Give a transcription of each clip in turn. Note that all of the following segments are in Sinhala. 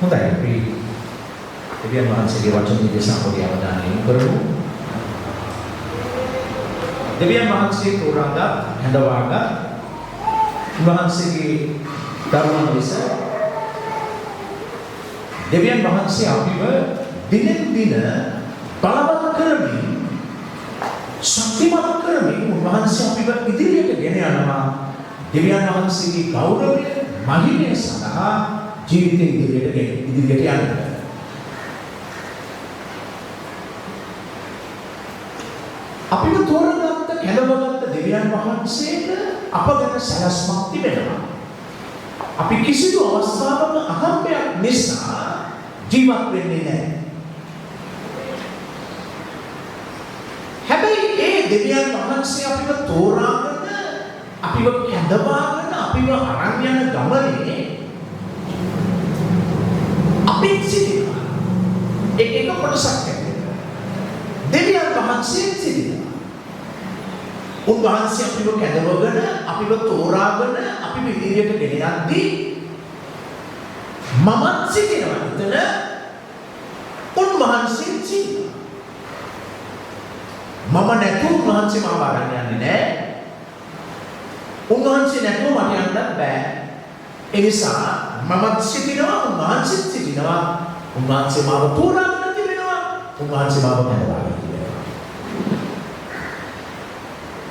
හොඳයි අපි දෙවියන් වහන්සේගේ වචන දේශනා පොඩි අවධානය යොමු කරමු. දෙවියන් වහන්සේ තෝරාගත් හඳවාගත් වහන්සේගේ ධර්ම ලෙස දෙවියන් වහන්සේ අපිව දිනෙන් දින බලවත් කරමින් ශක්තිමත් කරමින් වහන්සේ අපිව ඉදිරියට ගෙන යනවා. දෙවියන් වහන්සේගේ ගෞරවය මහිමය සඳහා ජීවිතේ ඉදිරියට යන්න. අපිව තෝරගත්ත කැඳවගත්ත දෙවියන් වහන්සේට අප ගැන සැලැස්මක් තිබෙනවා. අපි කිසිදු අවස්ථාවක අහම්බයක් නිසා ජීවත් වෙන්නේ නැහැ. හැබැයි ඒ දෙවියන් වහන්සේ අපිව තෝරාගෙන අපිව කැඳවාගෙන අපිව අරන් යන ගමනේ අපි සිටිනවා. ඒක කොටසක් ඇතුළේ. දෙවියන් වහන්සේ සිටිනවා. උන්වහන්සේ අපිව කැඳවගෙන අපිව තෝරාගෙන අපිව ඉදිරියට ගෙන යද්දී මමත් සිටිනවා. එතන උන්වහන්සේ සිටිනවා. මම නැතුව උන්වහන්සේ මාව අරන් යන්නේ නැහැ. උන්වහන්සේ නැතුව මට යන්නත් බෑ. ඒ නිසා මමත් සිටිනවා, උන්වහන්සේත් සිටිනවා. උන්වහන්සේ මාව තෝරාගෙන තිබෙනවා. උන්වහන්සේ මාව කැඳවාගෙන තිබෙනවා.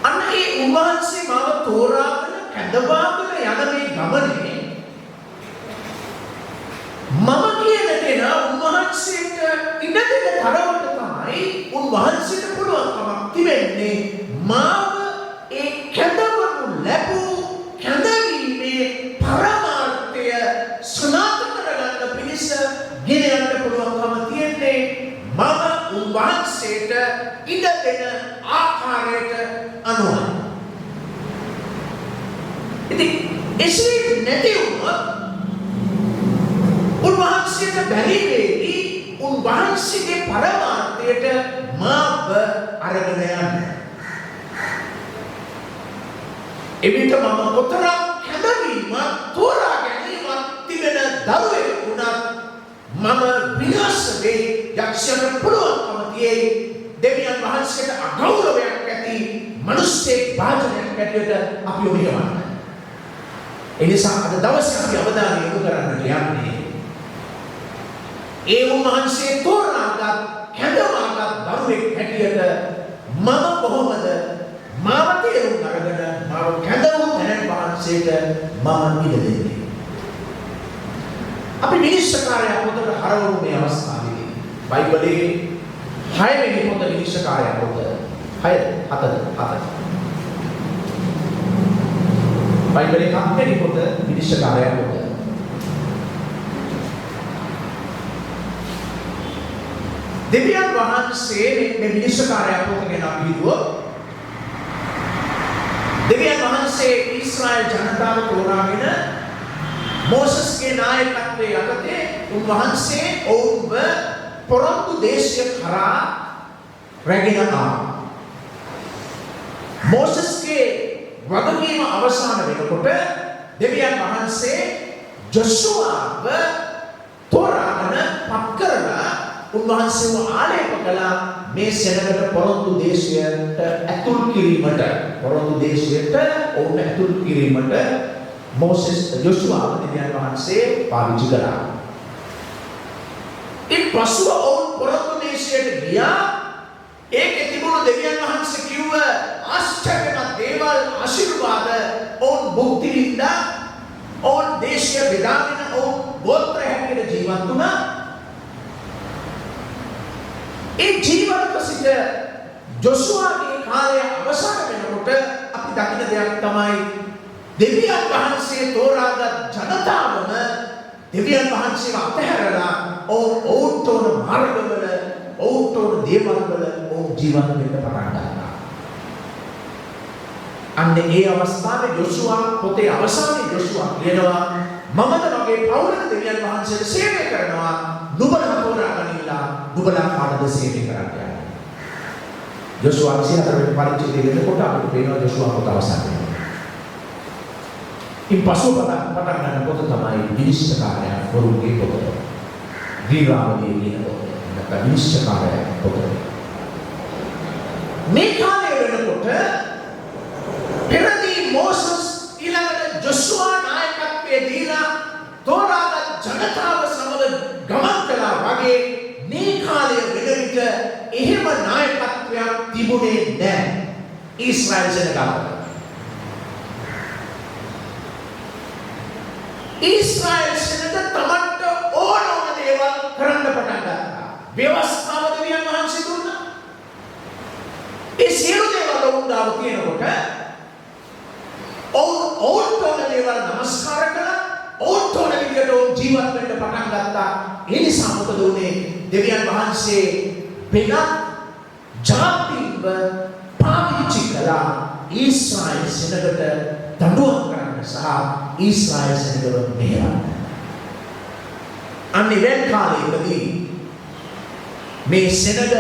අන්න ඒ උන්වහන්සේ මාව තෝරාගෙන කැඳවාගෙන යන මේ ගමනේ මම කියන දේ උන්වහන්සේට ඉඩ දෙන තරමට තමයි උන්වහන්සේට පුළුවන්කමක් තිබෙන්නේ මාව ඒ කැඳවනු ලැබූ කැඳවීමේ පරමාර්ථය සනාථ කරගන්න පිණිස ගෙන යන්න පුළුවන්කම තියෙන්නේ මම උන්වහන්සේට ඉඩ දෙන ආකාරයට අනුවයි. ඉතින් එසේ නැති වුණොත් උන්වහන්සේට බැරි වෙයි උන්වහන්සේගේ පරමාර්ථයට මාව අරගෙන යන්න. එවිට මම කොතරම් කැඳවීමක් තෝරා ගැනීමක් තිබෙන දරුවෙක් වුණත් මම විනාශ වෙයි. යක්ෂයන්ට පුළුවන්කම තියෙයි දෙවියන් වහන්සේට අගෞරවයක් ඇති මිනිස්සෙක් වාදනයක් ඇටියට අපි ඔබියවන්න. ඒ නිසා අද දවසේ අපි අවධානය යොමු කරන්නට යන්නේ ඒ උන්වහන්සේ තෝරාගත් කැඳවාගත් දරුවෙක් හැටියට මම කොහොමද මාව තේරුම් අරගෙන මාව කැඳවූ තැනන් වහන්සේට මම ඉඩ දෙන්නේ. අපි විනිශ්චයකාරය පොතට හරවමු මේ අවස්ථාවේදී. බයිබලයේ 6 වෙනි පොත විනිශ්චයකාරය පොත 7. බයිබලයේ 7 වෙනි පොත විනිශ්චයකාරය පොත. දෙවියන් වහන්සේ මේ විනිශ්චයකාරය පොත ගැන අපි හිතුවොත් දෙවියන් වහන්සේ ඊශ්‍රායල් ජනතාව තෝරාගෙන මෝසස්ගේ නායකත්වයේ යටතේ උන්වහන්සේ ඔවුන්ව පොරොන්දු දේශය කරා රැගෙන ආවා. මෝසස්ගේ වගකීම අවසන් වෙනකොට දෙවියන් වහන්සේ ජොෂුවාව තෝරාගෙන පත් කරලා උන්වහන්සේව ආලේප කළා මේ සෙනඟට පොරොන්දු දේශයට ඇතුල් කිරීමට. පොරොන්දු දේශයට ඔවුන් ඇතුල් කිරීමට මෝසෙස් ජොෂුවාව දෙවියන් වහන්සේ පාවිච්චි කළා. ඉන් පසුව ඔවුන් පොරොන්දු දේශයට ගියා. ඒකේ තිබුණු දෙවියන් වහන්සේ කිව්ව ආශ්චර්යමත් දේවල් ආශිර්වාද ඔවුන් භුක්ති විඳා. ඔවුන් දේශය බෙදාගෙන ඔවුන් ගෝත්‍ර හැටියට ජීවත් වුණා. ඒ ජීවිත සිට ජොෂුවාගේ කාලය අවසන් වෙනකොට අපි දකින දෙයක් තමයි දෙවියන් වහන්සේ තෝරාගත් ජනතාවම දෙවියන් වහන්සේව අතහැරලා ඔවුන්ට උන මාර්ගවල ඔවුන්ට උන දේවල් වල ඔවුන් ජීවත් වෙන්න පටන් ගන්නවා. අන්න ඒ අවස්ථාවේ ජොෂුවා පොතේ අවසානයේ ජොෂුවා කියනවා මමද මගේ පවුලට දෙවියන් වහන්සේට සේවය කරනවා. නුඹලා තෝරාගනිලා නුඹලා කාටද සේවය කරන්නේ. ජොෂුවා 24 වෙනි පරිච්ඡේදයේ වෙනකොට අපිට පේනවා ජොෂුවා පොත අවසන් වෙනවා. ඉන් පසුව පටන් ගන්න පොත තමයි විනිශ්චයකාරයා වරුන්ගේ පොත. වීරාවලිය කියන පොත. නැත්නම් විනිශ්චයකාරය පොත. මේ කාලේ වෙනකොට පෙරදී මෝසස් ඊළඟට ජොෂුවා නායකත්වයේ දීලා තෝරාගත් ජනතාව සමග ගමන් කළා වගේ මේ කාලය වෙන විට එහෙම නායකත්වයක් තිබුණේ නැහැ ඊශ්‍රායෙල් සෙනගාවට. ඊශ්‍රායෙල් සෙනග තමන්ට ඕන දේවල් කරන්න පටන් ගත්තා. ව්‍යවස්ථාව දෙවියන් වහන්සේ දුන්නා. ඒ සියලු දේවල් උන්දාව තියෙනකොට ඔවුන්ට ඕන දේවල් නමස්කාර කළා. ඔවුන්ට ඕන විදිහට ජීවත් වෙන්න පටන් ගත්තා. ඒ නිසා මොකද උනේ? දෙවියන් වහන්සේ වෙනත් ජාතීන්ව පාවිච්චි කළා ඊශ්‍රායෙල් සෙනගට දඬුවම් කරන්න සහ ඊශ්‍රායෙල් සෙනගව මෙහෙවන්න. අනිවෙන් කාලයකදී මේ සෙනග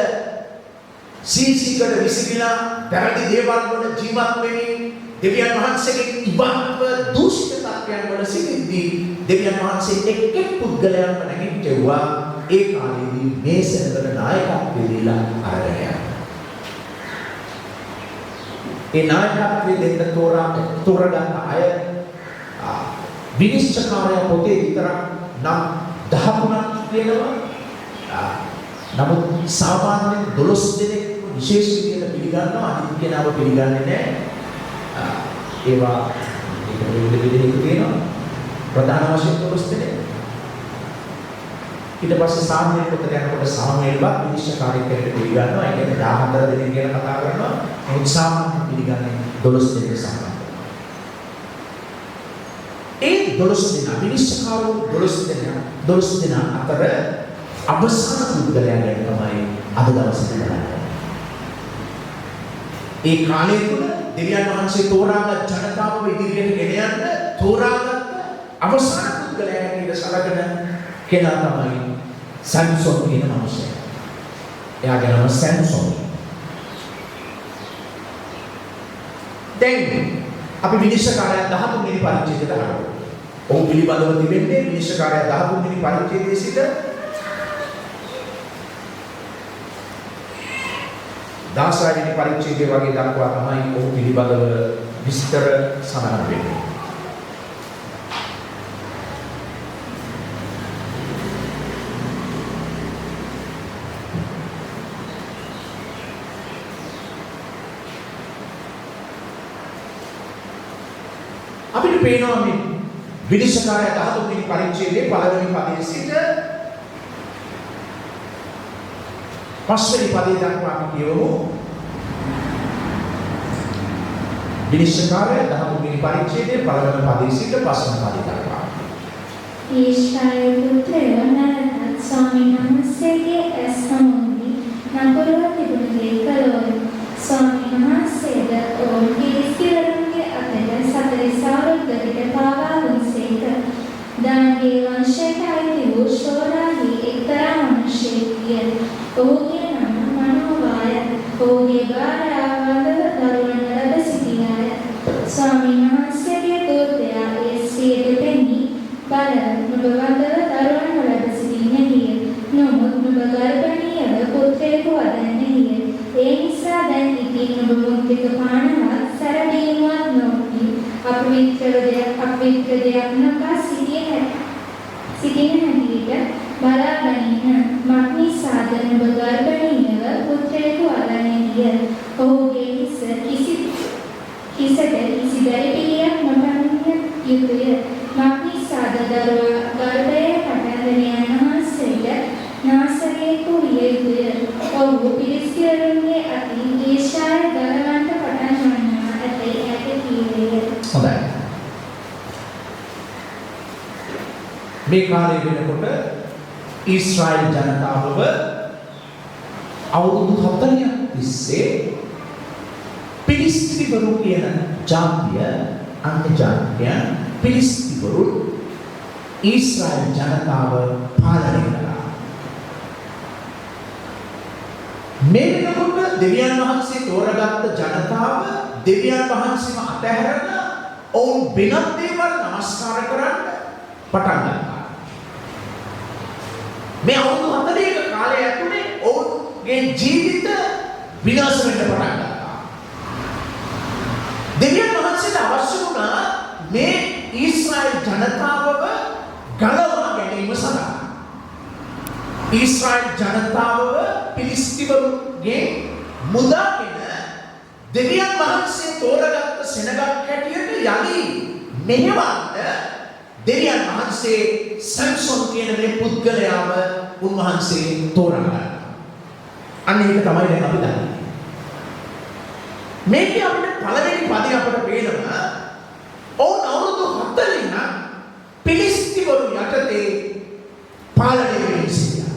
සීසීකට විසිරිලා පැරදි දේවල් වල ජීවත් වෙමින් දෙවියන් වහන්සේගේ ඉබන්ව දූෂිත තත්ත්වයන් වල සිටින්දී දෙවියන් වහන්සේ එක් පුද්ගලයන්ව නැගිට්ටුවා. ඒ කාලේදී මේ සෙනගට නායකත්වය දීලා අරගෙන යනවා. ඒ නායකත්වය දෙන්න තෝරගන්න අය විනිශ්චයකාරය පොතේ විතරක් නම් 13ක් තියෙනවා. නමුත් සාමාන්‍යයෙන් 12 දෙනෙක් විශේෂ විදිහට පිළිගන්නවා. අනිත් කෙනාව පිළිගන්නේ නැහැ. ඒවා ඒක විදිහට තියෙනවා. ප්‍රධාන වශයෙන් 12 දෙනෙක්. ඊට පස්සේ සාමාන්‍ය පොතට යනකොට සාමාන්‍යවත් විනිශ්චයකාරයෙක් කෙනෙක් පිළිගන්නවා. ඒ කියන්නේ 14 දෙනෙක් ගැන කතා කරනවා. නමුත් සාමාන්‍ය පිළිගන්නේ 12 දෙනෙක් සමහරවිට. ඒ 12 දෙනා විනිශ්චයකාරෝ 12 දෙනා අතර අවසාන පුද්ගලයා ගැන තමයි අද දවසේ බලන්නේ. ඒ කාලය තුල දෙවියන් වහන්සේ තෝරාගත් ජනතාවව ඉදිරියට ගෙන යන්න තෝරාගත් අවසාන පුද්ගලයා ගැන සලකන කෙනා තමයි සැම්සොන් කියන මිනිසයා. එයාගේ නම සැම්සොන්. දැන් අපි විනිශ්චයකාරයා 13 වෙනි පරිච්ඡේදයට අරගෙන ඔහු පිළිබඳව තිබෙන්නේ විනිශ්චයකාරයා 13 වෙනි පරිච්ඡේදයේ සිට 16 වෙනි පරිච්ඡේදය වගේ දක්වා තමයි ඔහු පිළිබඳව විස්තර සඳහන් වෙන්නේ. අපිට පේනවා මේ විනිශ්චයකාරයා 13 වෙනි පරිච්ඡේදයේ පළවෙනි පදයේ සිට පස්වෙනි පදයේ දක්වා අපි කියවමු. විනිශ්චයකාරයා 13 වෙනි පරිච්ඡේදයේ පළවෙනි පදයේ සිට පස්වෙනි පදයේ දක්වා. ඊශ්‍රායෙල් පුත්‍රයෝ නැවතත් ස්වාමීන් වහන්සේගේ ඇස් හමුවී නපුරව තිබුණු දේ කළෝය. ස්වාමීන් වහන්සේද ඔවුන් පිළිසිවරුන්ගේ අතට සතරිසාවරුද්දකට පාවා දුන්සේක. දානගේ වංශයට අයිති වූ ශෝරාහි එක්තරා මනුෂ්‍යයෙක්. ඔහුගේ නම මනෝවාය. ඔහුගේ භාර්යාවද දරුවන් ලැබ සිටියාය. ස්වාමීන් වහන්සේගේ දූතයා ඒ සියයට පෙනී බල නුඹ වන්දව දරුවන් ලැබ සිටින්නේය. නමුත් නුඹ ගර්භණීයව පුත්‍රයෙකු වදන්නේය. ඒ නිසා දැන් ඉතින් නුඹ මුක්තික පානවත් සැරදීමවත් නොවි. අපවිත්‍ර දෙයක් නොකා සිටින හැටියට බලාගනින්න. මක්නිසාද නුඹ ගර්භණීයව පුත්‍රයෙකු වදන්නේය. ඔහුගේ හිසට කිසි දැරිපිලියක් නොපැමිණිය යුතුය. මක්නිසාද දරුවා ගර්භයේ පටන්ගෙන යන වහන්සේට නාසරයෙකු විය යුතුය. ඔහු පිළිසිවරුන්ගේ අතින් ඊශ්‍රායෙල් ගලවන්නට පටන් ගන්නවා ඇතැයි ඇයට කීවේය. හොඳයි. මේ කාලේ වෙනකොට ඊශ්‍රායෙල් ජනතාවව අවුරුදු 40ක් තිස්සේ පිලිස්තිවරු කියන ජාතිය අන්‍ය ජාතියන් පිලිස්තිවරු ඊශ්‍රායෙල් ජනතාව පාලනය කළා. මේ වෙනකොට දෙවියන් වහන්සේ තෝරගත්ත ජනතාව දෙවියන් වහන්සේම අතහැරලා ඔවුන් වෙනත් දේවල් නමස්කාර කරන්න පටන් ගත්තා. මේ අවුරුදු 40ක කාලය ඇතුලේ ඔවුන්ගේ ජීවිත විනාශ වෙන්න පටන් ගත්තා. දෙවියන් වහන්සේට අවශ්‍ය වුණා මේ ඊශ්‍රායල් ජනතාවව ගලවා ගැනීම සඳහා. ඊශ්‍රායල් ජනතාවව පිලිස්තිවරුන්ගේ මුදාගෙන දෙවියන් වහන්සේ තෝරගත්ත සෙනගක් හැටියට යලි මෙහෙවන්න දෙවියන් වහන්සේ සැම්සොන් කියන මේ පුද්ගලයාව උන්වහන්සේ තෝරගන්නවා. අන්න ඒක තමයි දැන් අපි දන්නේ. මේකේ අපිට පළවෙනි පදේ අපිට පේනවා ඔවුන් අවුරුදු 40ක් පිලිස්තිවරු යටතේ පාලනය වෙමින් සිටියා.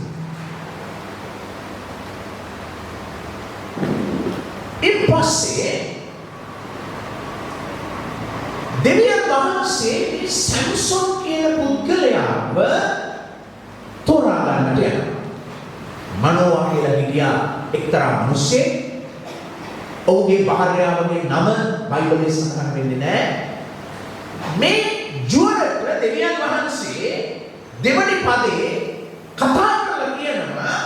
ඊපස්සේ දෙවියන් වහන්සේ මේ සැම්සොන් කියන පුද්ගලයාව තෝරා ගන්නට යනවා. මනෝවා කියලා හිටියා එක්තරා මිනිසෙක්. ඔහුගේ භාර්යාවගේ නම බයිබලයේ සඳහන් වෙන්නේ නැහැ. මේ ජුවරට දෙවියන් වහන්සේ දෙවනි පදේ කතා කරලා කියනවා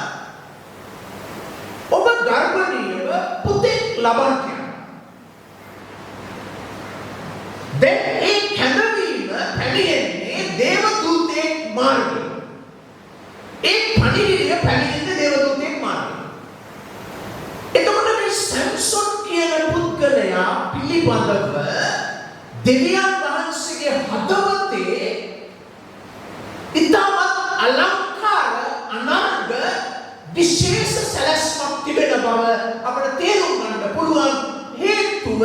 ඔබ ගර්භණීයව පුතෙක් ලබන්න කියලා. දැන් ඒ කැඳවීම පැමිණෙන්නේ දේව දූතෙක් මාර්ගයෙන්. ඒ පණිවිඩය පැමිණෙන්නේ දේව දූතෙක් මාර්ගයෙන්. එතකොට මේ සැම්සොන් කියන පුද්ගලයා පිළිබඳව දෙවියන් වහන්සේගේ හදවතේ ඉතාමත් අලංකාර අනර්ග විශේෂ සැලැස්මක් තිබෙන බව අපට තේරුම් ගන්න පුළුවන්. හේතුව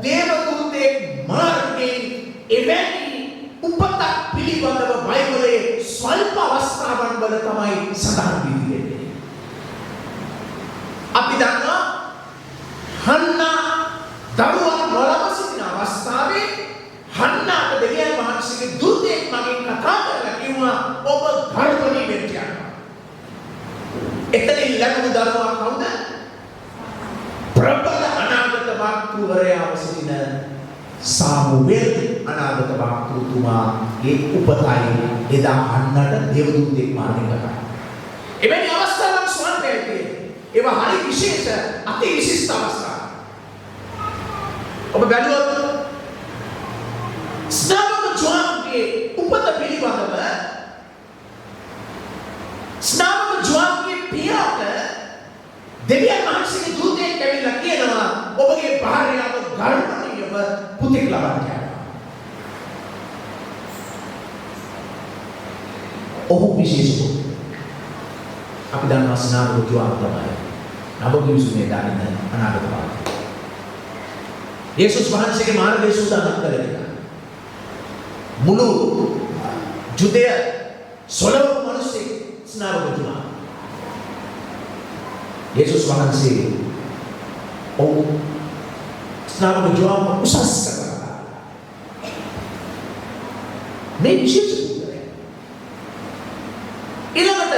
දේවදූතෙක් මාර්ගයෙන් එවැනි උපතක් පිළිබඳව බයිබලයේ ස්වල්ප අවස්ථාවන් වල තමයි සඳහන් වෙන්නේ. අපි දන්නවා හන්නා දරුවන් නොලබ සිටින අවස්ථාවේ හන්නාට දෙවියන් වහන්සේගේ දූතයෙක් මගෙන් කතා කරලා කිව්වා ඔබ ගර්භණී වෙන්න යනවා. එතනින් ලැබුණු දරුවා කවුද? ප්‍රබල අනාගත වක්තුවරයාව සිටින සාමුවෙල් අනාගත වක්තුතුමාගේ උපතයි එදා හන්නට දේවදූතෙක් මාර්ගයෙන් ගත්තා. එවැනි අවස්ථාවක් ස්වර්ගයේ තියෙනවා. ඒවා හරි විශේෂ අති විශිෂ්ට අවස්ථා. ඔබ බැලුවොත් ස්නාපක ජෝන්ගේ උපත පිළිබඳව ස්නාපක ජෝන්ගේ පියාට දෙවියන් වහන්සේගේ දූතයෙක් ඇවිල්ලා කියනවා ඔබගේ භාර්යාව ගර්භණීයව පුතෙක් ලබන්න කියලා. ඔහු විශේෂ අපි දන්නවා ස්නාපක ජෝන් තමයි නබුගිවිසුමේ දාන්න අනාගත භාගය. යේසුස් වහන්සේගේ මාර්ගය සූදානම් කරගෙන මුළු ජුදය සොලවපු මිනිස්සෙක් ස්නාපක ජෝන්. යේසුස් වහන්සේ ඔව් ස්නාපක ජෝන් උසස් කරලා මේ විශේෂ පුද්ගලයා ඊළඟට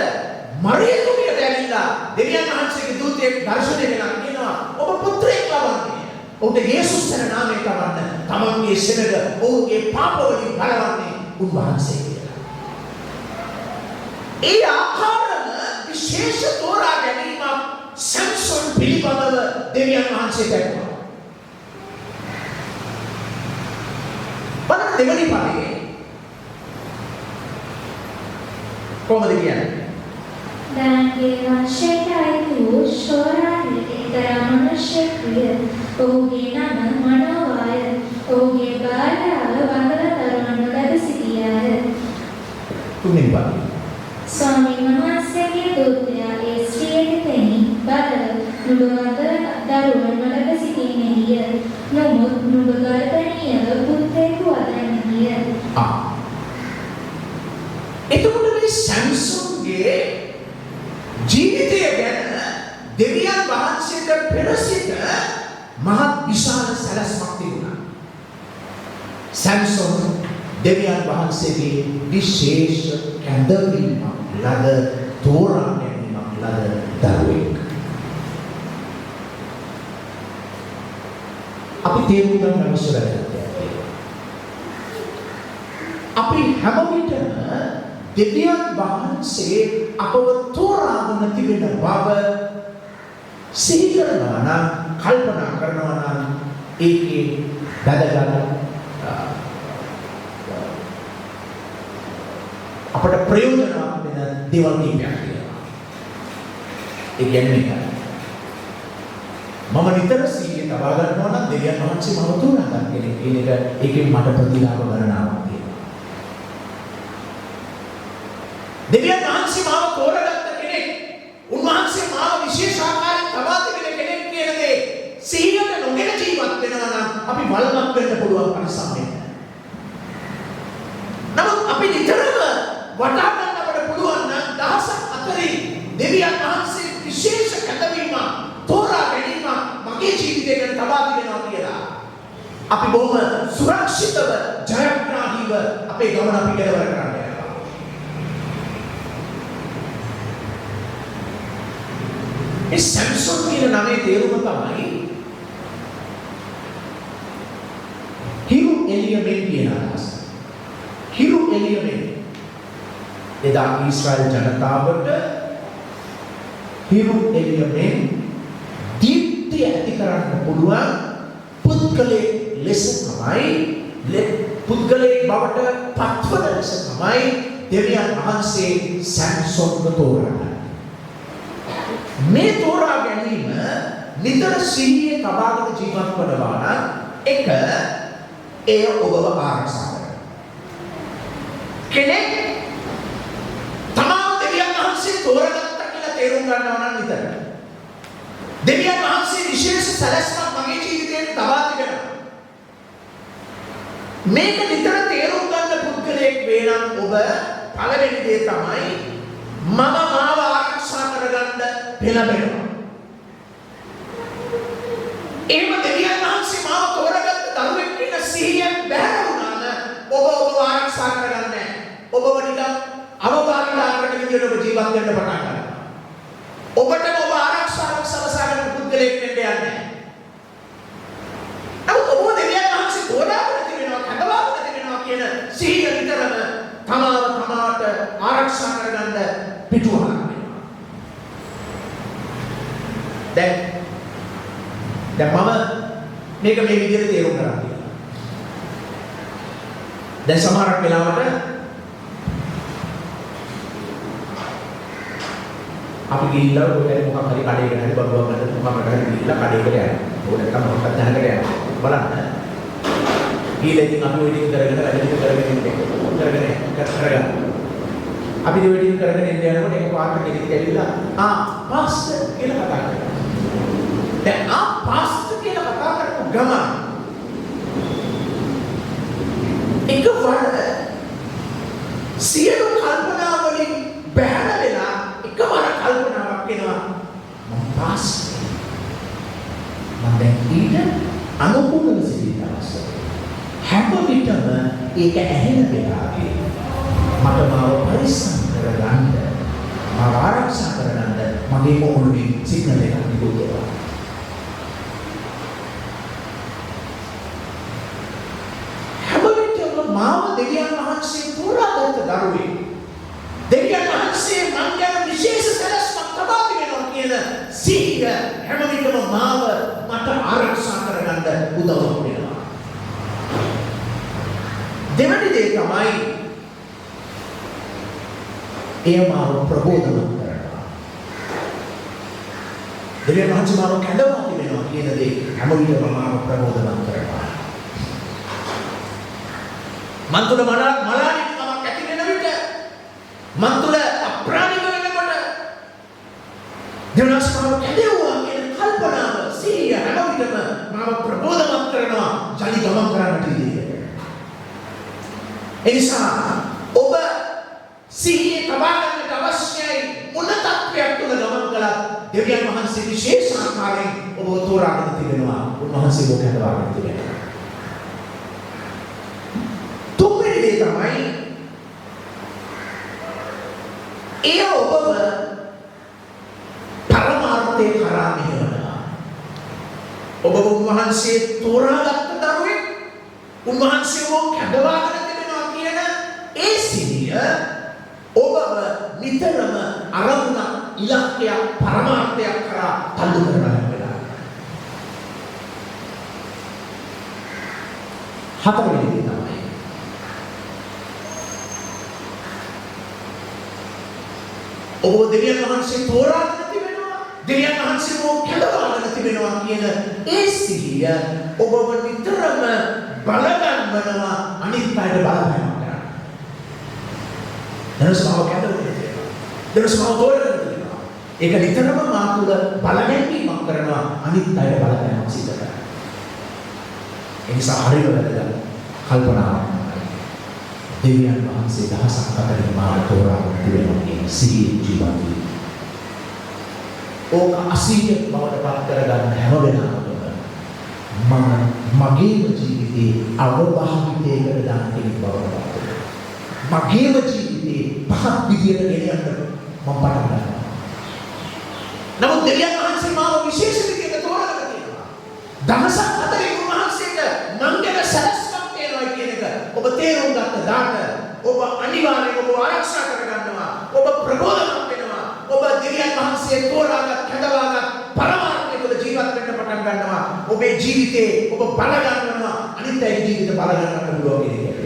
මරියම්ගේ දැරිලා දෙවියන් වහන්සේගේ දූතයෙක් දර්ශනය වෙනවා කියනවා ඔබ පුත්‍රයෙක් ලබන්නේ. ඔහුට යේසුස් යන නාමයෙන් කවන්න තමන්ගේ සෙනඟ ඔහුගේ පාප වලින් බලවන්නේ උන්වහන්සේ කියලා. ඒ ආකාරම විශේෂ තෝරා ගැනීමක් සැම්සොන් පිළිබඳව දෙවියන් වහන්සේ දැක්වුවා. බලන්න දෙවනි පාඩේ කොහොමද කියන්නේ? දාන්ගේ වංශයට අයිති වූ ශෝරාගේ එක්තරා මනුෂ්‍යයෙකුය. ඔහුගේ නම මනෝවාය. ඔහුගේ භාර්යාව වඳල දරුවන් නොලැබ සිටියාය. තුන්වෙනි පාඩේ ස්වාමීන් වහන්සේගේ දූතයා ඒ ස්ත්‍රියට තෙනි බල නුඹ වඳල දරුවන් නොලැබ සිටින්නේය. නමුත් නුඹ ගර්භණීයව පුත්‍රයෙකු වදන්නේය. එතකොට මේ සැම්සොන්ගේ ජීවිතය ගැන දෙවියන් වහන්සේට පෙර සිට මහත් විශාල සැලැස්මක් තිබුණා. සැම්සොන් දෙවියන් වහන්සේගේ විශේෂ කැඳවීමක් ලද තෝරා ගැනීමක් ලද දරුවෙක්. අපි තේරුම් ගන්න අවශ්‍ය වැඩක්. අපි හැම විටම දෙවියන් වහන්සේ අපව තෝරාගෙන තිබෙන බව සිහි කරනවා නම් කල්පනා කරනවා නම් ඒකේ වැදගත් අපට ප්‍රයෝජනවත් වෙන දේවල් කීපයක් තියෙනවා. ඒ කියන්නේ මම නිතර සිහිය තබා ගන්නවා නම් දෙවියන් වහන්සේ මම තෝරාගන්න කෙනෙක් කියන එක ඒකෙන් මට ප්‍රතිලාභ ගණනාවක් තියෙනවා. දෙවියන් වහන්සේ මාව තෝරගත්ත කෙනෙක්, උන්වහන්සේ මාව විශේෂ ආකාරයෙන් තබා තිබෙන කෙනෙක් කියන දේ සිහියට නොගෙන ජීවත් වෙනවා නම් අපි වල්මත් වෙන්න පුළුවන් පරිසම්පන්න. නමුත් අපි නිතරම වටහා ගන්න අපට පුළුවන් නම් දහසක් අතරින් දෙවියන් වහන්සේ විශේෂ කැදවීමක් තෝරා ගැනීම මගේ ජීවිතේකට තබා දෙනවා කියලා. අපි බොහොම සුරක්ෂිතව ජයග්‍රාහීව අපේ ගමන අපි කෙලවර කරන්න යනවා. ඒ සැම්සොන් කියන නමේ තේරුම තමයි හිරු එළියමෙන් කියන අදහස. හිරු එළියමෙන් එදා ඊශ්‍රායල් ජනතාවට හිරු එළියමෙන් දීප්තිය ඇති කරන්න පුළුවන් පුද්ගලයෙක් ලෙස තමයි පුද්ගලයෙක් බවට පත්වන ලෙස තමයි දෙවියන් වහන්සේ සැම්සොන්ව තෝරන්නේ. මේ තෝරා ගැනීම නිතර සිහියේ තබාගෙන ජීවත් වනවා නම් එක එය ඔබව ආරක්ෂා කරනවා. කෙනෙක් තමාව දෙවියන් වහන්සේ තෝරගත්තා කියලා තේරුම් ගන්නවා නම් නිතර දෙවියන් වහන්සේ විශේෂ සැලැස්මක් මගේ ජීවිතයට තබා තිබෙනවා. මේක නිතර තේරුම් ගන්න පුද්ගලයෙක් වේ නම් ඔබ පළවෙනි දේ තමයි මම මාව ආරක්ෂා කරගන්න පෙළඹෙනවා. එහෙම දෙවියන් වහන්සේ මාව තෝරගත්ත දරුවෙක් කියන සිහියෙන් බැහැ වුණාම ඔබ ආරක්ෂා කරගන්නේ නැහැ. ඔබව නිකන් අවබෝධයකට විදියට ඔබ ජීවත් වෙන්න පටන් ගන්නවා. ඔබට ඔබ ආරක්ෂාවක් සලසා ගන්න පුද්ගලයෙක් වෙන්න යන්නේ. නමුත් ඔබ දෙවියන් වහන්සේ තෝරාගෙන තිබෙනවා, කඩවාගෙන තිබෙනවා කියන සිහිය විතරම තමාට ආරක්ෂා කරගන්න පිටුවහක් වෙනවා. දැන් මම මේක මේ විදිහට තේරුම් ගන්න. දැන් සමහරක් වෙලාවට අපි ගිහිල්ලා ඔය මොකක් හරි කඩේකට හරි බබුවක් ගන්න මොකක්ද හරි ගිහිල්ලා කඩේකට යනවා. ඕක නැත්නම් මොකක්ද දැනකට යනවා. බලන්න. ගිහිල්ලා ඉතින් අපි ඔය ටික කරගෙන අපි ඔය ටික කරගෙන යනකොට එක පාට කෙනෙක් ඇවිල්ලා පාස්ටර් කියලා කතා කරනවා. දැන් පාස්ටර් කියලා කතා කරපු ගමන් එකවර සියලු කල්පනා වලින් බැහැර වෙලා එකවර කල්පනාවක් එනවා මම පාස්ටර් මම දැන් ඊට අනුකූලව සිටින්න අවශ්‍යයි. හැම විටම ඒක ඇහෙන වෙලාවේ මට මාව පරිස්සම් කරගන්න මාව ආරක්ෂා කරගන්න මගේ මොහොතේ සිග්නල් එකක් නිකුත්නවා. හැම විටම මාව දෙවියන් වහන්සේ තෝරාගත්ත දරුවෙක් දෙවියන් වහන්සේ මං ගැන විශේෂ සැලැස්මක් තබා තිබෙනවා කියන සිහිය හැම විටම මාව මට ආරක්ෂා කරගන්න උදව් වෙනවා. දෙවැනි දේ තමයි එය මාව ප්‍රබෝධමත් කරනවා. දෙවියන් වහන්සේ මාව කැඳවා තිබෙනවා කියන දේ හැම විටම මාව ප්‍රබෝධමත් කරනවා. මන් තුළ මලානිකමක් ඇති වෙන විට මන් තුළ අප්‍රාණික වෙනකොට දෙවියන් වහන්සේ මාව කැඳවුවා කියන කල්පනාව සිහිය හැම විටම මාව ප්‍රබෝධමත් කරනවා ජනි ගමන් කරන්නට ඉදී. එනිසා ඔබ සිහියේ තබා ගන්නට අවශ්‍යයි මොන තත්ත්වයක් තුළ ගමන් කළත් දෙවියන් වහන්සේ විශේෂ ආකාරයෙන් ඔබ තෝරාගෙන තිබෙනවා. උන්වහන්සේ ඔබ කැඳවාගෙන තිබෙනවා. තුන්වෙනි දේ තමයි එය ඔබව පරමාර්ථයේ කරා මෙහෙවනවා. ඔබ උන්වහන්සේ තෝරාගත්ත දරුවෙක් උන්වහන්සේ ඔබ කැඳවාගෙන ඒ සිහිය නිතරම අරමුණ ඉලක්කයක් පරමාර්ථයක් කරා තල්ලු කරනවා වෙලා. හතරවෙනි දේ තමයි ඔබ දෙවියන් වහන්සේ තෝරාගෙන තිබෙනවා, දෙවියන් වහන්සේ ඔබ කැඳවාගෙන තිබෙනවා කියන ඒ සිහිය ඔබව නිතරම බලගන්වනවා අනිත් අයට බලපෑමක් කරන්න. දරස්මාව කැඳවගෙන තියෙනවා. දරස්මාව තෝරාගෙන තියෙනවා. ඒක නිතරම මා තුළ බලගැන්වීමක් කරනවා අනිත් අයට බලපෑමක් සිදු කරනවා. ඒ නිසා හරිව වැදගත් කල්පනාවක්. දෙවියන් වහන්සේ දහසක් අතරින් මාව තෝරාගෙන තිබෙනවා කියන සිහියෙන් ජීවත් වෙන්න. ඕක අසීමිත බවට පත් කරගන්න හැම වෙලාවකම මම මගේම ජීවිතේ අවබෝධයකට දාන කෙනෙක් බවට පත් වෙනවා. මගේම ජීවිතේ පහත් විදියට ගෙනියන්න මම පටන් ගන්නවා. නමුත් දෙවියන් වහන්සේ මාව විශේෂ විදියට තෝරාගෙන තියෙනවා. දහසක් අතරින් උන්වහන්සේට මං ගැන සැලැස්මක් තියෙනවා කියන එක ඔබ තේරුම් ගත්ත දාට ඔබ අනිවාර්යයෙන් ඔබ ආරක්ෂා කරගන්නවා. ඔබ ප්‍රබෝධමත් වෙනවා. ඔබ දෙවියන් වහන්සේ තෝරාගත් කැඳවාගත් පරමාර්ථය තුළ ජීවත් වෙන්න පටන් ගන්නවා. ඔබේ ජීවිතේ ඔබ බල ගන්නවා අනිත් අයගේ ජීවිත බල ගන්නට පුළුවන් කියන එක.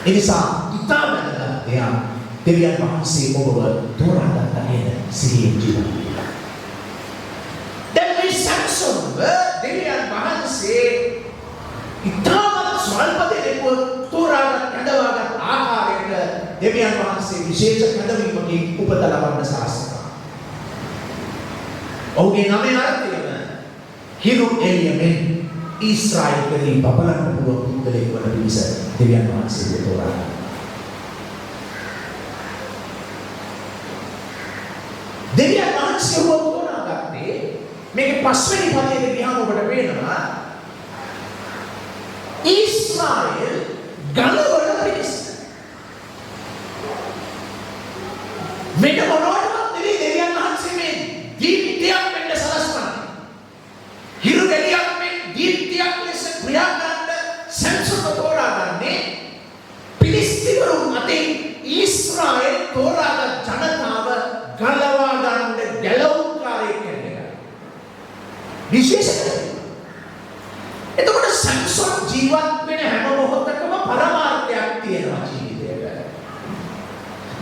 ඒ නිසා ඉතාම වැදගත් දෙයක් දෙවියන් වහන්සේ ඔබව තෝරාගත්ත නේද සිහියෙන් ජීවත් වෙන්න. දැන් මේ සම්සොන්ව දෙවියන් වහන්සේ ඉතාමත් ස්වල්ප දෙනෙකු තෝරාගත් කැඳවාගත් ආකාරයට දෙවියන් වහන්සේ විශේෂ කැඳවීමකින් උපත ලබන්න සලස්වනවා. ඔහුගේ නමේ අර්ථයම හිරු එළියමෙන් ඊශ්‍රායෙල් කෙරෙහි බබලන්න පුළුවන් පුද්ගලයෙක් වන පිණිස දෙවියන් වහන්සේ තෝරාගන්නවා. දෙවියන් වහන්සේ තෝරාගත්තේ මේකේ පස්වෙනි පදයේ ගියාම ඔබට පේනවා ඊශ්‍රායෙල් ගලවන පිණිස. මෙන්න මොනවටවත් නෙවෙයි දෙවියන් වහන්සේ මේ දීප්තියක් වෙන්න සලස්වන්නේ. හිරු ගෙඩියක් මේ දීප්තියක් ලෙස ක්‍රියා කරන්න සම්සුත තෝරාගන්නේ පිලිස්තිවරුන් අතින් ඊශ්‍රායෙල් තෝරාගත් ජනතාව ගලවා ගන්න ගැලවුම්කාරයෙක් වෙනවා. විශේෂයෙන් එතකොට සම්සොන් ජීවත් වෙන හැම මොහොතකම පරමාර්ථයක් තියෙනවා ජීවිතේට.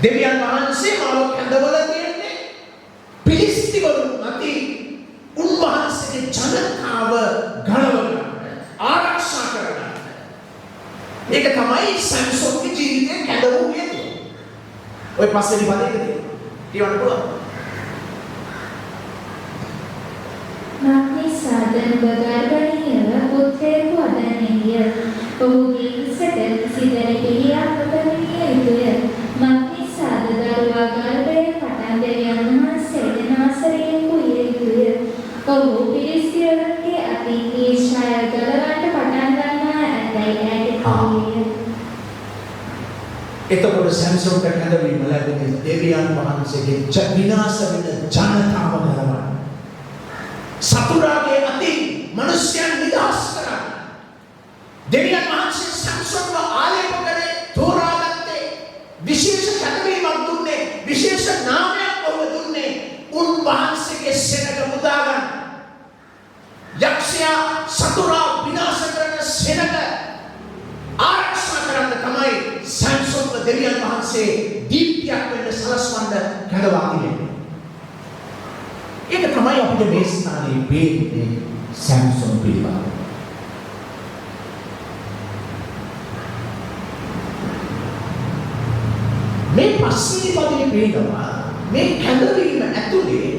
දෙවියන් වහන්සේ මාව කැඳවලා තියෙන්නේ පිලිස්තිවරුන් අතින් උන්වහන්සේගේ ජනතාව ගලව ගන්න, ආරක්ෂා කරගන්න. මේක තමයි සම්සොන්ගේ ජීවිතේ කැඳවුම් හේතුව. ඔය පස්වෙනි පදයකදී කියවන්න පුළුවන්. මාගේ සාධන බගාරණීය පුත්‍රයෙකු අදන්නේ ඔහුගේ ඉසට සිදරි පිළියක් කරන්නේ යුතුය. මාගේ සාධ දරුවා ගර්භයේ පටන් දෙවියන් වහන්සේට නාසරයෙකු යුතුය. ඔහු පිළිසියරගේ අතින් ඊශ්‍රායෙල් ගලවන්න පටන් ගන්නා ඇතැයි ඇයට කිව්වේ. එතකොට සම්සොන්ට කැඳවීම ලැබෙන්නේ දෙවියන් වහන්සේගේ විනාශ වෙන ජනතාව ගලවන්න. සතුරාගේ අතින් මිනිස්යන් නිදහස් කරන්න. දෙවියන් වහන්සේ සම්සොන්ව ආලේප කරේ තෝරාගත්තේ විශේෂ කැඳවීමක් දුන්නේ, විශේෂ නාමයක් ඔබ දුන්නේ උන්වහන්සේගේ සෙනඟ මුදා ගන්න. යක්ෂයා සතුරා විනාශ කරන සෙනඟ ආරක්ෂා කරන්න තමයි සම්සොන්ව දෙවියන් වහන්සේ දීප්තියක් වෙන්න සලස්වන්න කැඳවා තිබෙන්නේ. ඒක තමයි අපිට මේ ස්ථානයේ පේන්නේ සම්සොන් පිළිබඳව. මේ පස්වෙනි පදයේ පේනවා මේ කැඳවීම ඇතුලේ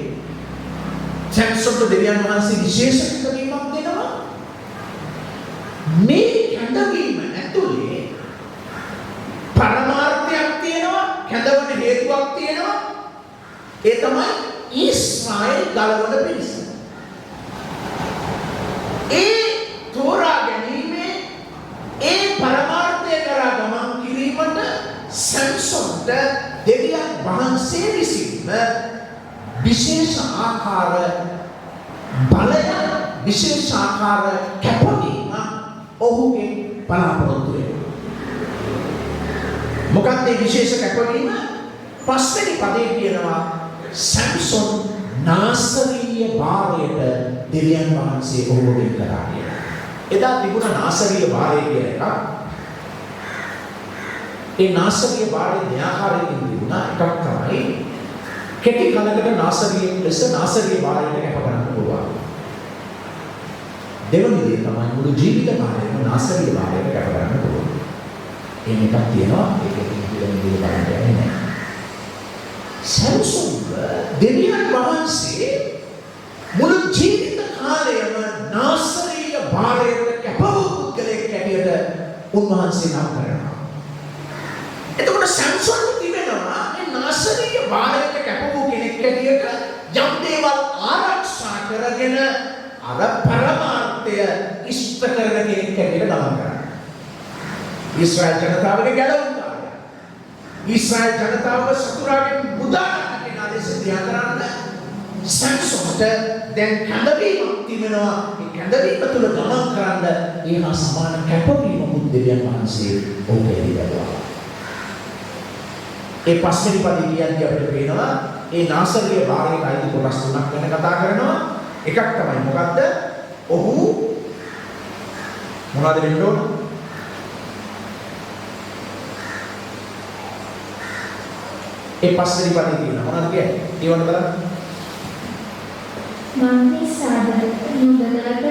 සම්සොන්ට දෙවියන් වහන්සේ විශේෂ කැඳවීමක් දෙනවා. මේ කැඳවීම ඇතුලේ පරමාර්ථයක් තියෙනවා, කැඳවන හේතුවක් තියෙනවා. ඒ තමයි ඊශ්‍රායෙල් ගලවන පිණිස. ඒ තෝරා ගැනීමේ ඒ පරමාර්ථය කරා ගමන් කිරීමට සම්සොන්ට දෙවියන් වහන්සේ විසින්ම විශේෂ ආකාර බලය, විශේෂ ආකාර කැපවීම ඔහුගේ බලාපොරොත්තු වෙනවා. මොකක්ද මේ විශේෂ කැපවීම? පස්වෙනි පදේ කියනවා සැම්සොන් නාසරීය භාරයට දෙවියන් වහන්සේ ඔහුව වෙන් කරා කියලා. එදා තිබුණ නාසරීය භාරය කියන එක. ඒ නාසරීය භාරය න්‍යාකාරයෙන් තිබුණා. එකක් තමයි කෙටි කලකට නාසරීය ලෙස නාසරීය භාරයට කැප කරන්න පුළුවන්. දෙවනි දේ තමයි මුළු ජීවිත කාලයම නාසරීය භාරයට කැප කරන්න පුළුවන්. එහෙම එකක් තියෙනවා. ඒකෙන් පිළිවෙලින් බලන්න යන්නේ නැහැ. සැම්සොන් දෙවියන් වහන්සේ මුළු ජීවිත කාලයම නාසරීය භාරයට කැප වූ පුද්ගලයෙක් හැටියට උන්වහන්සේ නම් කරනවා. එතකොට සැම්සොන් තිබෙනවා මේ නාසරීය භාරයට කැප වූ කෙනෙක් හැටියට යම් දේවල් ආරක්ෂා කරගෙන අර පරමාර්ථය ඉෂ්ට කරන කෙනෙක් හැටියට නම් කරනවා. ඊශ්‍රායල් ජනතාවගේ ගැලවුම් කාර්යය. ඊශ්‍රායල් ජනතාව සතුරාගෙන් මුදා ගන්න කෙනා ලෙස තියා කරන්න සැම්සොන්ට දැන් කැඳවීමක් තිබෙනවා. මේ කැඳවීම තුළ ගමන් කරන්න ඒ හා සමාන කැපවීම බුද්ධයන් වහන්සේ ඔහුට ලැබුවා. ඒ පස්වෙනි පදේ කියන්නේ අපිට පේනවා ඒ නාසරීය භාරයට අයිති කොටස් තුනක් ගැන කතා කරනවා. එකක් තමයි මොකද්ද? ඔහු මොනවද වෙන්න ඕන? ඒ පස්වෙනි පදේ තියෙනවා මොනවද කියන්නේ? ඒවට බලන්න. මන්ති සාධක නුඹලාට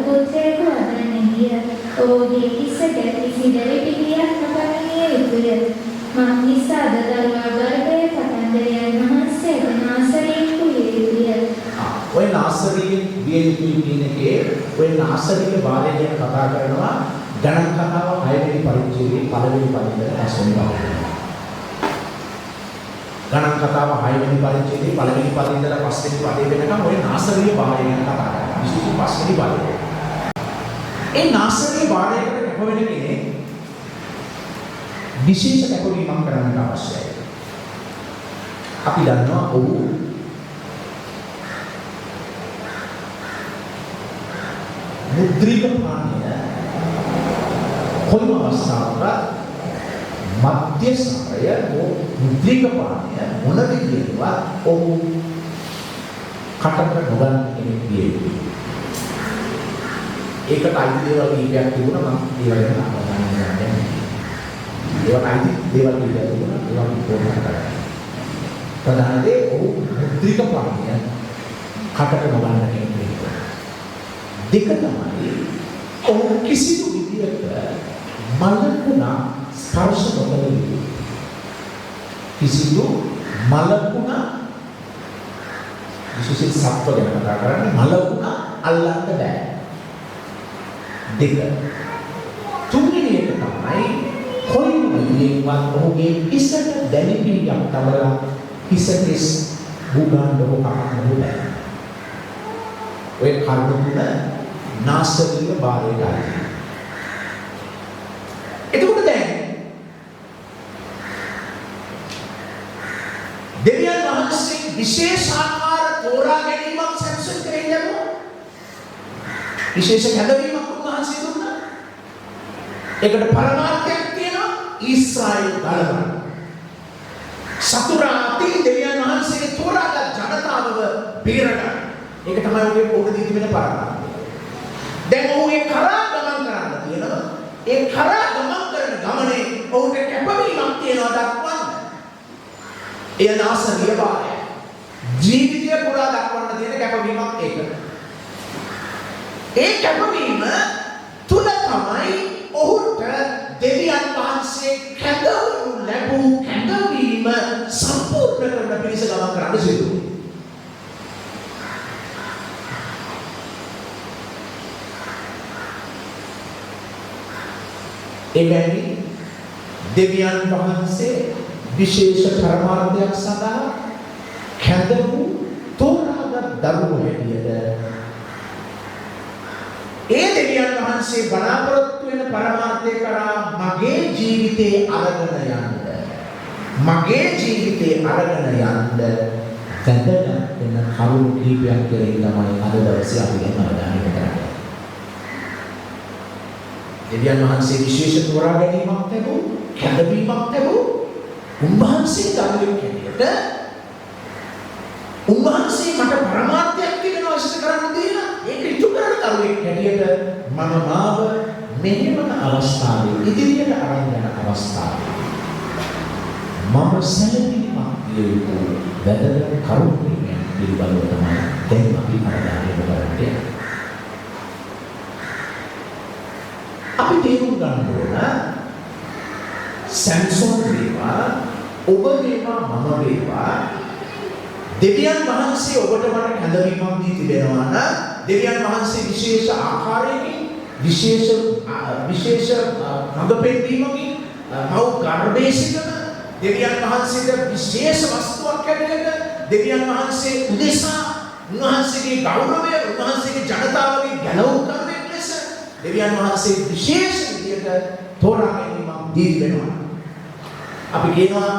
පුත්‍රයෙකු අදන්නේ ඔහුගේ කිසට කිසි දෙවිපිලියක් නොකරන්නේ යුතුය. මන්ති සාධක දරුවා ගර්භයේ පටන් දෙවියන් වහන්සේට නාසරීයෙකු යෙදුය. ඔය නාසරීය විය යුතුයි කියන එකේ ඔය නාසරීය භාරය ගැන කතා කරනවා ගණන් කතාව 6 වෙනි පරිච්ඡේදයේ පළවෙනි පදයෙන් 5 වෙනි පදයට. ගණන් කතාව 6 වෙනි පරිච්ඡේදයේ පළවෙනි පදයෙන් ඉඳලා 5 වෙනි පදය වෙනකම් ඔය නාසරීය භාරය ගැන කතා කරනවා. විශේෂයෙන් 5 වෙනි පදය. ඒ නාසරීය භාරයකට කැප වෙන කෙනෙක් විශේෂ කැපවීමක් කරන්න අවශ්‍යයි. අපි දන්නවා ඔහු මුද්‍රික පානය කොයිම අවස්ථාවක මධ්‍ය සමය මුද්‍රික පානය මොන විදිහටවත් ඔහු කටට නොගන්න කෙනෙක් විය යුතුයි. ඒකට අයිති දේවල් කීපයක් තිබුණා මම ඒවා ගැන අවධානය යොමු කරන්නේ. ඒවට අයිති දේවල් කීපයක් තිබුණා ඒවා පොඩ්ඩක් කරලා. ප්‍රධාන දේ ඔහු මුද්‍රික පානය කටට නොගන්න කෙනෙක් විය යුතුයි. දෙක තමයි ඔහු කිසිදු විදියක මලකුණ ස්පර්ශ නොකළ යුතුයි. කිසිදු මලකුණ විශේෂයෙන් සත්ව ගැන කතා කරන්නේ මලකුණ අල්ලන්න බෑ. දෙක තුන්වෙනි එක තමයි කොයිම විදියකින්වත් ඔහුගේ ඉසට දැනිපිලියක් තවලා ඉසකෙස් බුගන්න ඔහු කපන්න බෑ. ඔය කර්ම තුන නාසරීය භාරයටයි. එතකොට දැන් දෙවියන් වහන්සේ විශේෂාකාර තෝරා ගැනීමක් සැම්සන් කරේ ලැබුණා. විශේෂ කැඳවීමක් උන්වහන්සේ දුන්නා. ඒකට පරමාර්ථයක් තියෙනවා ඊශ්‍රායල් දළවන. සතුරා අතින් දෙවියන් වහන්සේ තෝරාගත් ජනතාවව බේරගන්න. ඒක තමයි ඔහුගේ පොඩි තිබෙන පරමාර්ථය. දැන් ඔහු ඒ කරා ගමන් කරන්න තියෙනවා. ඒ කරා ගමන් කරන ගමනේ ඔහුට කැපවීමක් තියෙනවා දක්වන්න. එය නාසරීය භාරය. ජීවිතය පුරා දක්වන්න තියෙන කැපවීමක් ඒක. ඒ කැපවීම තුල තමයි ඔහුට දෙවියන් වහන්සේ කැඳවනු ලැබූ කැඳවීම සම්පූර්ණ කරන පිණිස ගමන් කරන්න සිදු වෙනවා. එබැවින් දෙවියන් වහන්සේ විශේෂ පරමාර්ථයක් සඳහා කැඳවු තෝරාගත් දරුවෝ හැටියට ඒ දෙවියන් වහන්සේ බලාපොරොත්තු වෙන පරමාර්ථය කරා මගේ ජීවිතේ අරගෙන යන්න වැදගත් වෙන කරුණු කීපයක් කෙරෙහි තමයි අද දවසේ අපි ගැන අවධානය කරන්නේ. දෙවියන් වහන්සේ විශේෂ තෝරා ගැනීමක් ලැබුවා, කැඳවීමක් ලැබුවා. උන්වහන්සේ දරුවෙක් හැටියට උන්වහන්සේ මට පරමාර්ථයක් තිබෙනවා ඉෂ්ට කරන්න දෙලා ඒක ඉටු කරන දරුවෙක් හැටියට මම මාව මෙහෙමන අවස්ථාවේ ඉදිරියට අරන් යන අවස්ථාවේ මම සැලකිලිමත් විය යුතු වැදගත් කරුණු පිළිබඳව තමයි දැන් අපි අරගෙන බලන්නේ. අපි තේරුම් ගන්න ඕන සැම්සොන් වේවා ඔබ වේවා මම වේවා දෙවියන් වහන්සේ ඔබට මට කැඳවීමක් දී තිබෙනවා නම් දෙවියන් වහන්සේ විශේෂ ආකාරයකින් විශේෂ අඟපෙන්වීමකින් මව් ගර්භයේදීම දෙවියන් වහන්සේට විශේෂ වස්තුවක් හැටියට දෙවියන් වහන්සේ උදෙසා උන්වහන්සේගේ ගෞරවය උන්වහන්සේගේ ජනතාවගේ ගැලවුම්කරුවෙක් ලෙස දෙවියන් වහන්සේ විශේෂ විදියට තෝරා ගැනීමක් දී තිබෙනවා. අපි කියනවා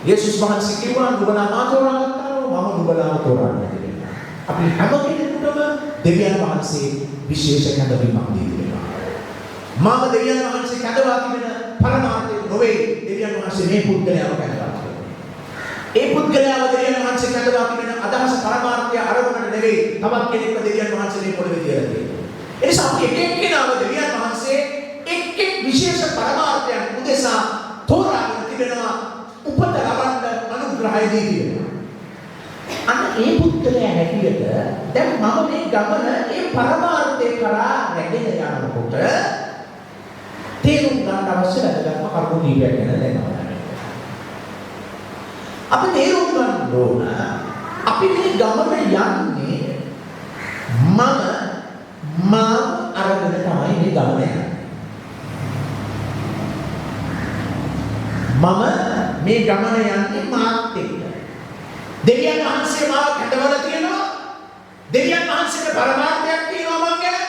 යේසුස් වහන්සේ කිව්වා නුඹලා මා තෝරාගත්තා මම නුඹලා තෝරාගන්නවා. අපි හැම කෙනෙකුටම දෙවියන් වහන්සේ විශේෂ කැඳවීමක් දී තිබෙනවා. මම දෙවියන් වහන්සේ කැඳවා තිබෙන පරමාර්ථය නොවේ දෙවියන් වහන්සේ මේ පුද්ගලයාව කැඳවා තිබෙනවා. ඒ පුද්ගලයාව දෙවියන් වහන්සේ කැඳවා තිබෙන අදහස පරමාර්ථය අරමුණට නෙවෙයි තවත් කෙනෙක්ව දෙවියන් වහන්සේ මේ පොළවේ තියලා තියෙනවා. ඒ නිසා අපි එක එක්කෙනාව දෙවියන් වහන්සේ එක් විශේෂ පරමාර්ථයන් උදෙසා තෝරාගෙන තිබෙනවා උපත ලබන්න අනුග්‍රහය දී තිබෙනවා. අන්න ඒ පුද්ගලයා හැටියට දැන් මම මේ ගමන ඒ පරමාර්ථය කරා රැගෙන යනකොට තේරුම් ගන්න අවශ්‍ය වැදගත්ම කරුණු කීපයක් ගැන දැන් අපි තේරුම් ගන්න ඕන අපි මේ ගමන යන්නේ මාව අරගෙන තමයි මේ ගමන යන්නේ. මම මේ ගමන යන්නේ මාත් එක්ක. දෙවියන් වහන්සේ මාව කැඳවලා තියෙනවා. දෙවියන් වහන්සේට පරමාර්ථයක් තියෙනවා මං ගැන.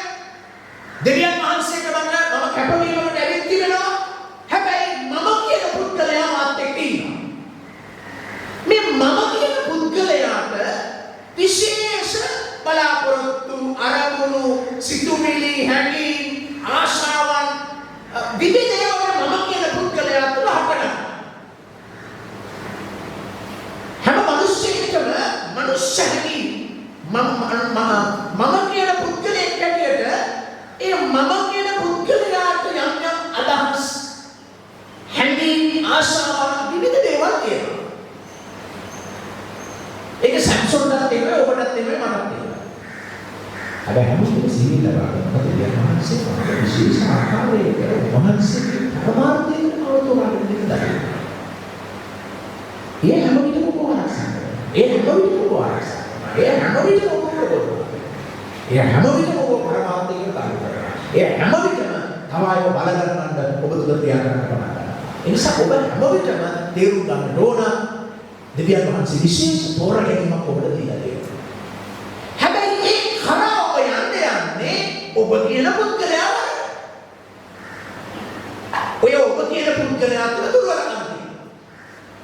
දෙවියන් වහන්සේට මම කැපවීමකට ඇවිත් තිබෙනවා. හැබැයි මම කියන පුද්ගලයා මාත් එක්ක ඉන්නවා. මේ මම කියන පුද්ගලයාට විශේෂ බලාපොරොත්තු අරමුණු සිතුවිලි හැඟීම් ආශාවන් විවිධ ඒවා මම කියන පුද්ගලයා තුළ හටගන්නවා. හැම මිනිස්සෙකටම මනුෂ්‍ය හැඟීම් මම කියන පුද්ගලයෙක් හැටියට ඒ මම කියන පුද්ගලයාට යම් අදහස් හැඟීම් ආශාවන් විවිධ දේවල් තියෙනවා. ඒක සැම්සොන්ටත් තියෙනවා ඔබටත් තියෙනවා මටත් තියෙනවා. හැබැයි හැමෝටම සිහින ලබාගන්න දෙවියන් වහන්සේ විශේෂ ආකාරයක වහන්සේගේ පරමාර්ථයෙන් අවතෝරාගෙන දෙන්නා. ඒ හැම විටම කොහොමද? ඒ හැම විටම කොහොමද? ඒ හැම විටම කොහොමද? ඒ හැම විටම පරමාර්ථයෙන් කරනවා. ඒ හැම විටම තවයව බලගන්නන්න ඔබ තුල තියාගන්න කරනවා. ඒ නිසා ඔබ හැම විටම තේරුම් ගන්න ඕන දෙවියන් වහන්සේ විශේෂ තෝරාගැනීමක් ඔබට දීලා තියෙනවා. හැබැයි ඒ කරා ඔබ යන්නේ ඔබ කියන පුද්ගලයාව. ඔය ඔබ කියන පුද්ගලයා තුළ දුර්වලකම් තියෙනවා.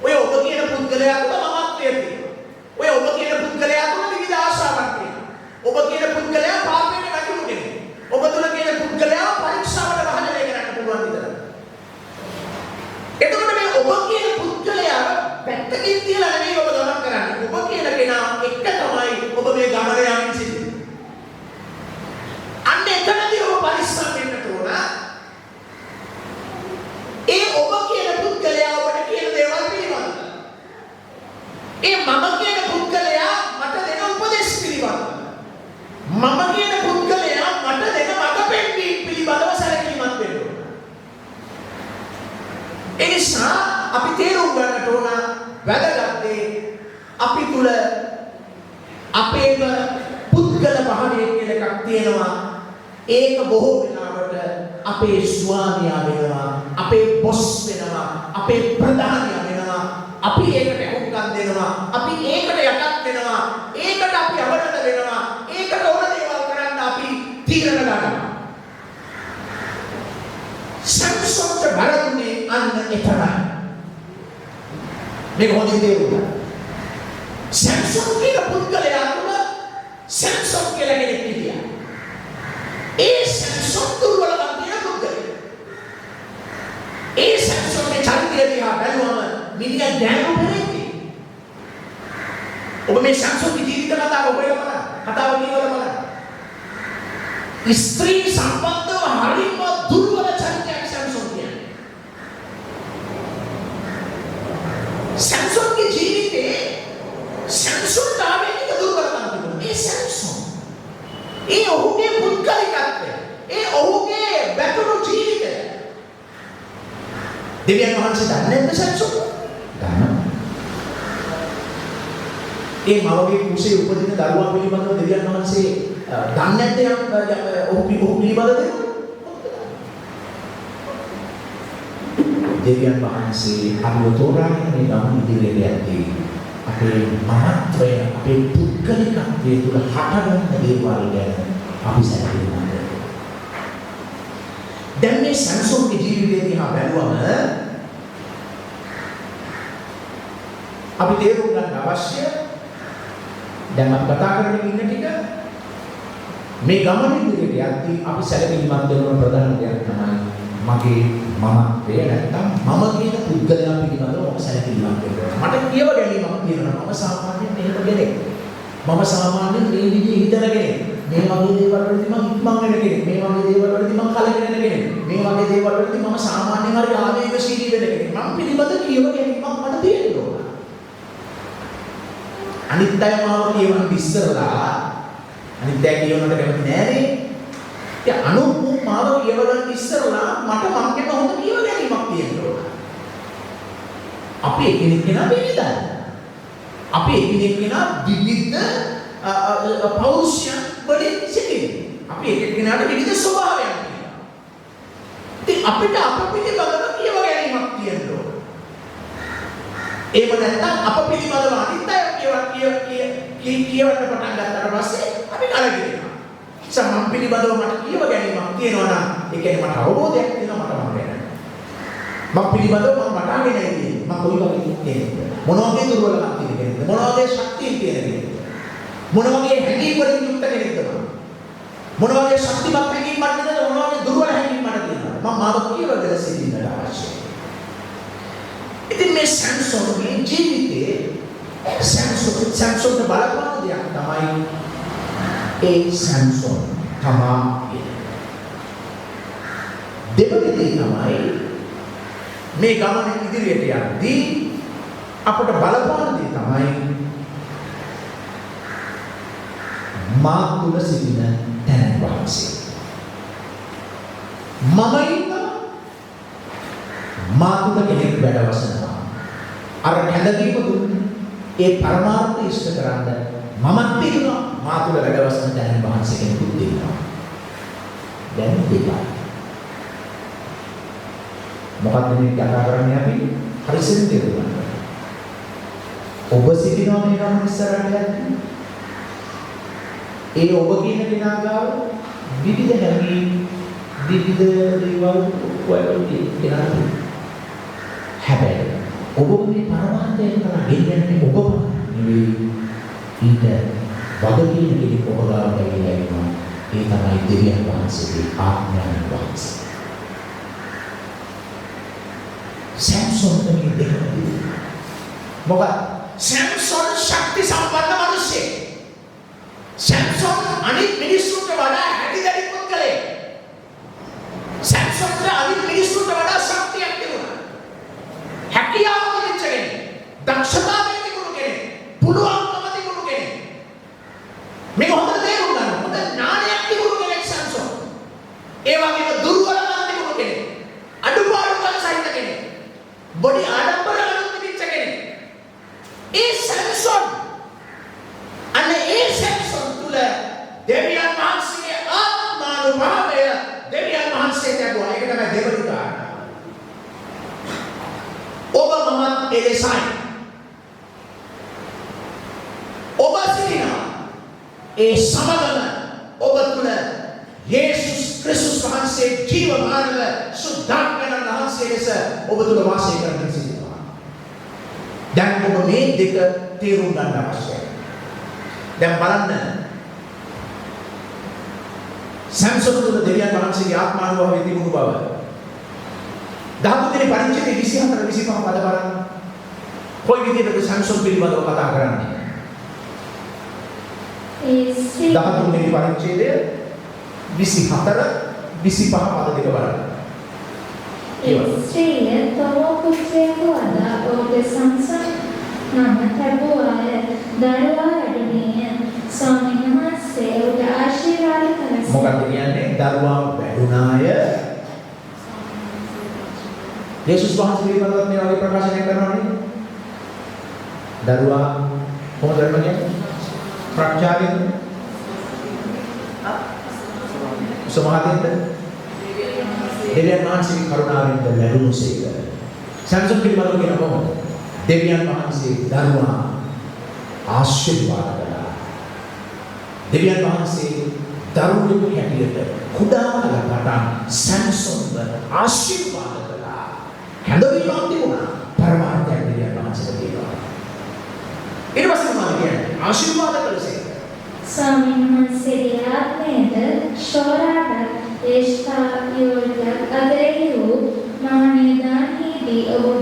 ඔය ඔබ කියන පුද්ගලයා තුළ මමත්වය තියෙනවා. ඔය ඔබ කියන පුද්ගලයා තුළ විවිධ ආශාවන් තියෙනවා. ඔබ කියන පුද්ගලයා පාපයෙන් වැටුණු කෙනෙක්. ඔබ තුළ කියන පුද්ගලයා පරීක්ෂාවට භාජනය කරන්න පුළුවන් විතරයි. එතකොට මේ ඔබ කියන පුද්ගලයා පැත්තකින් තියලා නෙමෙයි ඔබ ගමන් කරන්නේ. ඔබ කියන කෙනා එක තමයි ඔබ මේ ගමන යමින් සිටින්නේ. අන්න එතනදී ඔබ පරිස්සම් වෙන්න ඕන. ඒ ඔබ කියන පුද්ගලයා ඔබට කියන දේවල් පිළිබඳව. ඒ මම කියන පුද්ගලයා මට දෙන උපදෙස් පිළිබඳව. මම කියන පුද්ගලයා මට දෙන මඟ පෙන්වීම පිළිබඳව සැලකිලිමත් වෙන්න ඕන. ඒ නිසා අපි තේරුම් ගන්නට ඕන වැදගත් දේ අපි තුල අපේම පුද්ගල භාවය කියලා එකක් තියෙනවා. ඒක බොහෝ වෙලාවට අපේ ස්වාමියා වෙනවා, අපේ බොස් වෙනවා, අපේ ප්‍රධානියා වෙනවා. අපි ඒකට හුඟක් දෙනවා, අපි ඒකට යටත් වෙනවා, ඒකට අපි අවබෝධ වෙනවා, ඒකට ඕන දේවල් කරන්න අපි තීරණ ගන්නවා. සම්සොත් බරන්නේ අන්න එතරම්. මේක හොඳින් තේරුම් ගන්න. සම්සොත් කියන පුද්ගලයා තුළ සම්සොත් කියලා කෙනෙක් හිටියා. ඒ සම්සොත් දුර්වලකම් තියෙන පුද්ගලයා. ඒ සම්සොත්ගේ චරිතය දිහා බැලුවම මිනිහ ගෑනු පෙරේතේ. ඔබ මේ සැම්සොන්ගේ ජීවිත කතාව ඔබලා බලන්න. කතාව කියවලා බලන්න. ස්ත්‍රී සම්බන්ධව හරිම දුර්වල චරිතයක් සැම්සොන් කියන්නේ. සැම්සොන්ගේ ජීවිතේ සැම්සොන්ට ආවේනික දුර්වලකම් තිබුණා. ඒ සැම්සොන්. ඒ ඔහුගේ පුද්ගලිකත්වය. ඒ ඔහුගේ වැටුණු ජීවිතය. දෙවියන් වහන්සේ දන්නේ නැද්ද සැම්සොන්? දන්නවා. ඒ මවගේ කුසේ උපදින දරුවා පිළිබඳව දෙවියන් වහන්සේ දන්නේ නැද්ද ඔහු පිළිබඳව? දෙවියන් වහන්සේ අපව තෝරාගෙන මේ ගමන ඉදිරියට යද්දී අපේ මහත්වය අපේ පුද්ගලිකත්වය තුළ හටගන්න දේවල් ගැන අපි සැලකෙනවා. දැන් මේ සැම්සොන්ගේ ජීවිතය දිහා බැලුවම අපි තේරුම් ගන්න අවශ්‍ය දැන් අපි කතා කරගෙන ඉන්න ටික මේ ගමන ඉදිරියට යද්දී අපි සැලකිලිමත් වෙන ප්‍රධාන දෙයක් තමයි මගේ මමත්වය නැත්තම් මම කියන පුද්ගලයා පිළිබඳව මම සැලකිලිමත් වෙනවා. මට කියව ගැනීමක් තියෙනවා. මම සාමාන්‍යයෙන් මෙහෙම කෙනෙක්. මම සාමාන්‍යයෙන් මේ විදිහේ හිතන කෙනෙක්. මේ වගේ දේවල් වලදී මම ඉක්මන් වෙන කෙනෙක්. මේ වගේ දේවල් වලදී මම කලකිරෙන කෙනෙක්. මේ වගේ දේවල් වලදී මම සාමාන්‍යයෙන් හරි ආවේගශීලී වෙන කෙනෙක්. මම පිළිබඳ කියව ගැනීමක් මට තියෙනවා. අනිත් අය මාව කියවන ඉස්සරලා අනිත් අය කියවනට කැමති නෑනේ. ඒ අනුත් මාව කියවන ඉස්සරලා මට මං කියන හොඳ කියව ගැනීමක් තියෙනවා. අපි එකිනෙක කෙනා වෙනදා. අපි එකිනෙක කෙනා විවිධ පෞරුෂයන් වලින් සිටිනවා. අපි එකිනෙක කෙනාට විවිධ ස්වභාවයන් තියෙනවා. ඉතින් අපිට පිළිබඳව කියව ගැනීමක් තියෙනවා. එහෙම නැත්නම් අප පිළිබඳව අනිත් අය කියවන්න පටන් ගත්තාට පස්සේ අපි කලකිරෙනවා. සමම් පිළිබඳව මට කියව ගැනීමක් තියෙනවා නම් ඒ කියන්නේ මට අවබෝධයක් තියෙනවා මට මම ගැන. මම පිළිබඳව මම වටාගෙන ඉන්නේ. මම කොයි වගේ කෙනෙක්ද? මොන වගේ දුර්වලකම් තියෙන කෙනෙක්ද? මොන වගේ ශක්තිය තියෙන කෙනෙක්ද? මොන වගේ හැඟීම් වලින් යුක්ත කෙනෙක්ද මම? මොන වගේ ශක්තිමත් හැඟීම් මට තියෙනවද? මොන වගේ දුර්වල හැඟීම් මට තියෙනවද? මම මාව කියවගෙන සිටින්නට අවශ්‍යයි. ඉතින් මේ සැම්සොන්ගේ ජීවිතේ සැම්සොන්ට බලපාන දෙයක් තමයි ඒ සැම්සොන් තමයි දෙවෙනි දේ තමයි මේ ගමන ඉදිරියට යද්දී අපට බලපාන දේ තමයි මා තුල සිටින තැන වහන්සේ. මම ඉන්නවා මා තුල කෙනෙක් වැඩවසනවා. අර කැඳවීම දුන්නේ ඒ පරමාර්ථය ඉෂ්ට කරන්න මමත් තියෙනවා මා තුල වැඩවසන තැන වහන්සේ කෙනෙකුත් තියෙනවා. දැන් දෙකයි. මොකක්ද මේ කතා කරන්නේ අපි? හරිසින් තේරුම් ගන්න. ඔබ සිටිනවා මේ ගමන ඉස්සරහට යද්දී. ඒ ඔබ කියන කෙනා ගාව විවිධ හැඟීම් විවිධ දේවල් ඔයගොල්ලෝ කියනවා. හැබැයි ඔබ මේ පරමාර්ථය කරා දෙන්නේ ඔබම නෙවෙයි. ඊට වගකීම් කෙනෙක් ඔබ ගාවට ඇවිල්ලා ඉන්නවා. ඒ තමයි දෙවියන් වහන්සේගේ ආඥාවෙන් වහන්සේ. සැම්සොන් මේ දෙකයි. මොකද සැම්සොන් ශක්ති සම්පන්න මිනිසෙක්. සැම්සොන් අනිත් මිනිස්සුන්ට වඩා හැදිදැඩි පුද්ගලයෙක්. සැම්සොන්ට අනිත් මිනිස්සුන්ට වඩා ශක්තියක් තිබුණා. හැකියාව තිබෙච්ච කෙනෙක්. දක්ෂතාවය තිබුණු කෙනෙක්. පුළුවන්කම තිබුණු කෙනෙක්. මේක හොඳට තේරුම් ගන්න. හොඳ ඥානයක් තිබුණු කෙනෙක් සැම්සොන්. ඒ වගේම දුර්වලකම් තිබුණු කෙනෙක්. අඩුපාඩුකම් සහිත කෙනෙක්. බොඩි ආඩම්බරකම් තිබිච්ච කෙනෙක්. ඒ සැම්සොන් අනේ ඒ සැම්සොන් තුල දෙවියන් වහන්සේගේ ආත්මානුභාවය දෙවියන් වහන්සේට ලැබුවා. ඒක තමයි දෙවනි කාරණා. ඔබ මමත් එලෙසයි. ඔබ සිටිනවා ඒ සමගම ඔබ තුල යේසුස් ක්‍රිස්තුස් වහන්සේ ජීවමානව සුද්ධාත්මයන් වහන්සේ ලෙස ඔබ තුල වාසය කරමින් සිටිනවා. දැන් ඔබ මේ දෙක තේරුම් ගන්න අවශ්‍යයි. දැන් බලන්න සැම්සොන් තුල දෙවියන් වහන්සේගේ ආත්මානුභාවය තිබුණු බව. 13 වෙනි පරිච්ඡේදයේ 24 25 පද බලන්න. කොයි විදිහටද සැම්සොන් පිළිබඳව කතා කරන්නේ? ඒ ස්ත්‍රී 13 වෙනි පරිච්ඡේදය 24 25 පද දෙක බලන්න. ඒ ස්ත්‍රිය තව පුත්‍රයෙකු අදා ඔහුට සංසම් නම ලැබුවාය. දරුවා වැඩුණේය. ස්වාමීන් වහන්සේ ඔහුට ආශිර්වාද කළා. මොකක්ද කියන්නේ? දරුවා වැඩුණාය. යේසුස් වහන්සේ පිළිබඳව මේ වගේ ප්‍රකාශනයක් කරනවානේ. දරුවා කොහොමද කරන්නේ? ප්‍රඥාවෙන් සමාධියෙන්ද දෙවියන් වහන්සේගේ කරුණාවෙන්ද වැඩුණුසේක. සැම්සන් පිළිබඳව කියන කොහොමද? දෙවියන් වහන්සේ දරුවා ආශිර්වාද කළා. දෙවියන් වහන්සේ දරුවෙකු හැටියට කුඩා කල පටන් සැම්සන්ව ආශිර්වාද කළා. හැඳවීමක් තිබුණා. පරමාර්ථයක් දෙවියන් වහන්සේට දෙනවා. ඊට පස්සේ මොනවද කියන්නේ? ආශිර්වාද කළසේක. ස්වාමීන් වහන්සේගේ ආත්මයද ශෝරාට ඒෂ්ඨායෝල්ට අදරෙහි වූ මහනිදානෙහිදී ඔහු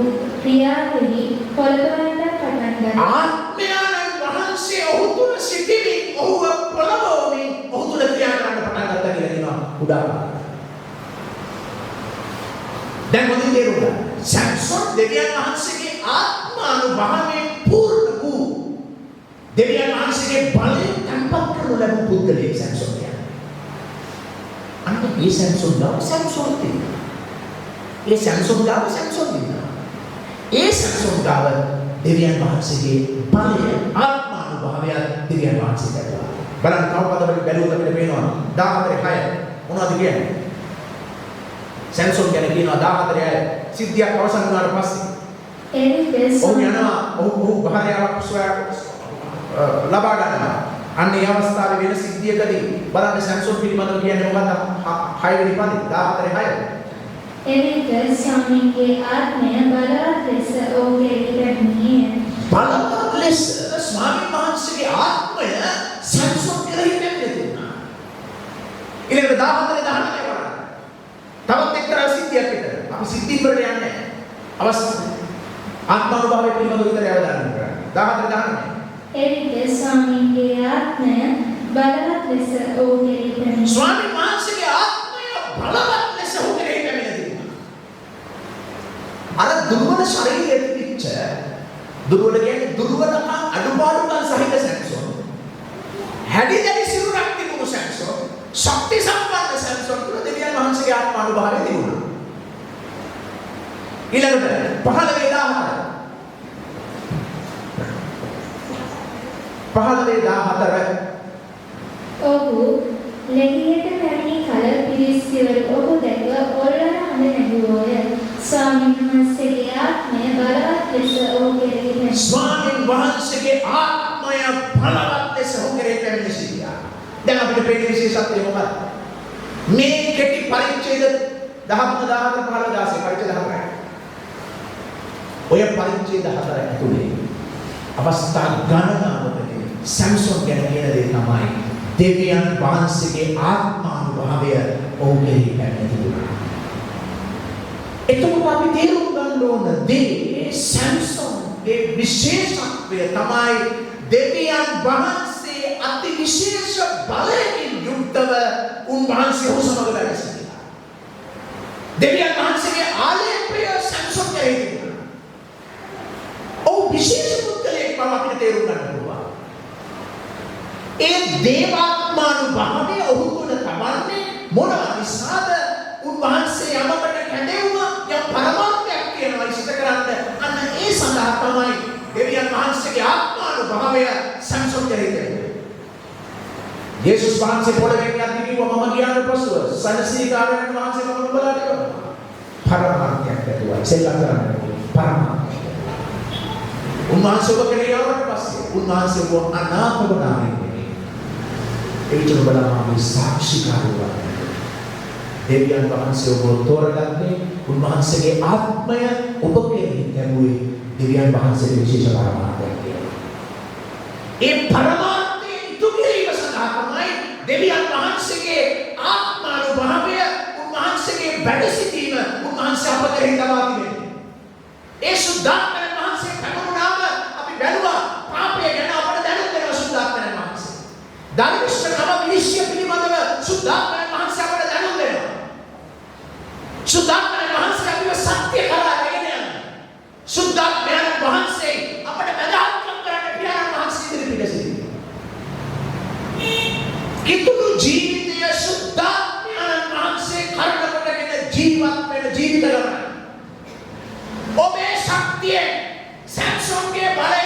ක්‍රියාවෙහි පොළවන්නට පටන් ගත්තා. ආත්මයන් වහන්සේ ඔහු තුල සිටිමින් ඔහුව පොළවමින් ඔහු තුල ක්‍රියා කරන්න පටන් ගත්තා කියලා කියනවා කුඩා කාලේ. දැන් මොකද තේරුණා? සැම්සොන් දෙවියන් වහන්සේගේ ආත්මානුභවයෙන් පූර්ණ වූ දෙවියන් වහන්සේගේ බලයෙන් තැන්පත් කරනු ලැබූ පුද්ගලයෙක් සැම්සොන් කියන්නේ. අන්න ඒ සැම්සොන් ගාව සැම්සොන් තියෙනවා. ඒ සැම්සොන් ගාව සැම්සොන් තියෙනවා. ඒ සැම්සොන් ගාව දෙවියන් වහන්සේගේ බලය ආත්මානුභවය දෙවියන් වහන්සේ දැක්වා. බලන්න තව පදවල බැලුවොත් අපිට පේනවා 14:6 මොනවද කියන්නේ? සැම්සොන් ගැන කියනවා 14:6 සිද්ධියක් අවසන් වුණාට පස්සේ ඔහු යනවා ඔහු භාර්යාවක් සොයා ලබා ගන්නවා. අන්න ඒ අවස්ථාවේ වෙන සිද්ධියකදී බලන්න සැම්සොන් පිළිබඳව කියන්නේ මොකක්ද? 6 වෙනි පදේ 14:6 එවිට ස්වාමීන්ගේ ආත්මය බලවත් ලෙස ඔහුගේ ඉරණියේ බලවත් ලෙස ස්වාමීන් වහන්සේගේ ආත්මය සැම්සොන් කෙරෙහි නැතිවෙනවා. ඊළඟට 14:19 බලන්න. තවත් එක්තරා සිද්ධියක් විතර. අපි සිද්ධි වලට යන්නේ නැහැ. අවස්ථාව ආත්මානුභවය පිළිබඳව විතරයි අවධානය කරන්නේ. 14:19 එවිට ස්වාමීන්ගේ ආත්මය බලවත් ලෙස ඔහුගේ ඉරණියේ ස්වාමීන් වහන්සේගේ ආත්මය බලවත් ලෙස ඔහු කෙරෙහි පැමිණෙනවා. අර දුර්වල ශරීරයේ පිච්ච දුර්වල කියන්නේ දුර්වලකම් අඩුපාඩුකම් සහිත සැම්සොන්. හැඩි දැඩි සිරුරක් තිබුණු සැම්සොන්, ශක්ති සම්පන්න සැම්සොන් තුළ දෙවියන් වහන්සේගේ ආත්මානුභවය තිබුණා. ඊළඟට 15:14 ඔහු ලෙහියට පැමිණි කල පිරිසිවරු ඔහු දැක ඔල්ලන හඬ නැගුවෝය. ස්වාමීන් වහන්සේගේ ආත්මය බලවත් ලෙස ඔහු කෙරෙහි පැමිණි. ස්වාමීන් වහන්සේගේ ආත්මය බලවත් ලෙස ඔහු කෙරෙහි පැමිණ සිටියා. දැන් අපිට පේන විශේෂත්වය මොකක්ද? මේ කෙටි පරිච්ඡේද 13 14 15 16 පරිච්ඡේද 4යි. ඔය පරිච්ඡේද 4 ඇතුලේ අවස්ථා ගණනාවකදී සැම්සොන් ගැන කියන දේ තමයි දෙවියන් වහන්සේගේ ආත්මානුභවය ඔහු කෙරෙහි පැමිණෙනවා. එතකොට අපි තේරුම් ගන්න ඕන දේ සැම්සොන්ගේ විශේෂත්වය තමයි දෙවියන් වහන්සේ අති විශේෂ බලයෙන් යුක්තව උන්වහන්සේ ඔහු සමග වැඩ සිටියා. දෙවියන් වහන්සේගේ ආලේපය සැම්සොන් කෙරෙහි තිබුණා. ඔහු විශේෂ පුද්ගලයෙක් බව අපිට තේරුම් ගන්න පුළුවන්. ඒ දේවාත්මානුභවය ඔහු තුළ තබන්නේ මොනවා නිසාද? උන්වහන්සේ යමකට කැඳෙවුවා යම් පරමාර්ථයක් කියනවා ඉෂ්ට කරන්න. අන්න ඒ සඳහා තමයි දෙවියන් වහන්සේගේ ආත්මානුභවය සැම්සොන් කෙරෙහි තිබෙන්නේ. යේසුස් වහන්සේ පොළවෙන් යද්දී කිව්වා මම ගියාට පසුව සනසීකාරයන් වහන්සේ මම නුඹලාට එවනවා. පරමාර්ථයක් ඇතුවයි සෙල්ලම් කරන්නේ පරමාර්ථය. උන්වහන්සේ ඔබ කෙරෙහි ආවට පස්සේ උන්වහන්සේ ඔබ අනාථව නාමයෙන් එවිට බලන්න සාක්ෂිකාරයෝ දෙවියන් වහන්සේ ඔබ තෝරගත්තේ උන්වහන්සේගේ ආත්මය ඔබ කෙරෙහි දැමුවේ දෙවියන් වහන්සේගේ විශේෂ පරමාර්ථයක් කියලා. ඒ පරමාර්ථය ඉටු කිරීම සඳහා තමයි දෙවියන් වහන්සේගේ ආත්මානුභවය උන්වහන්සේගේ වැඩ සිටීම උන්වහන්සේ අප කෙරෙහි තබා තිබෙන්නේ. ඒ සුද්ධාත්මයන් වහන්සේ පැමුණාම සුද්ධාත්මයන් වහන්සේ අපට දැනුම් දෙනවා. සුද්ධාත්මයන් වහන්සේ අපිව සත්‍ය කරා රැගෙන යනවා. සුද්ධාත්මයන් වහන්සේ අපට මැදහත්කම් කරන්න පියාණන් වහන්සේ ඉදිරිපිට සිටිනවා. කිතුණු ජීවිතය සුද්ධාත්මයන් වහන්සේ කරන කොටගෙන ජීවත් වෙන ජීවිත ගමන. ඔබේ ශක්තිය සැම්සොන්ගේ බලය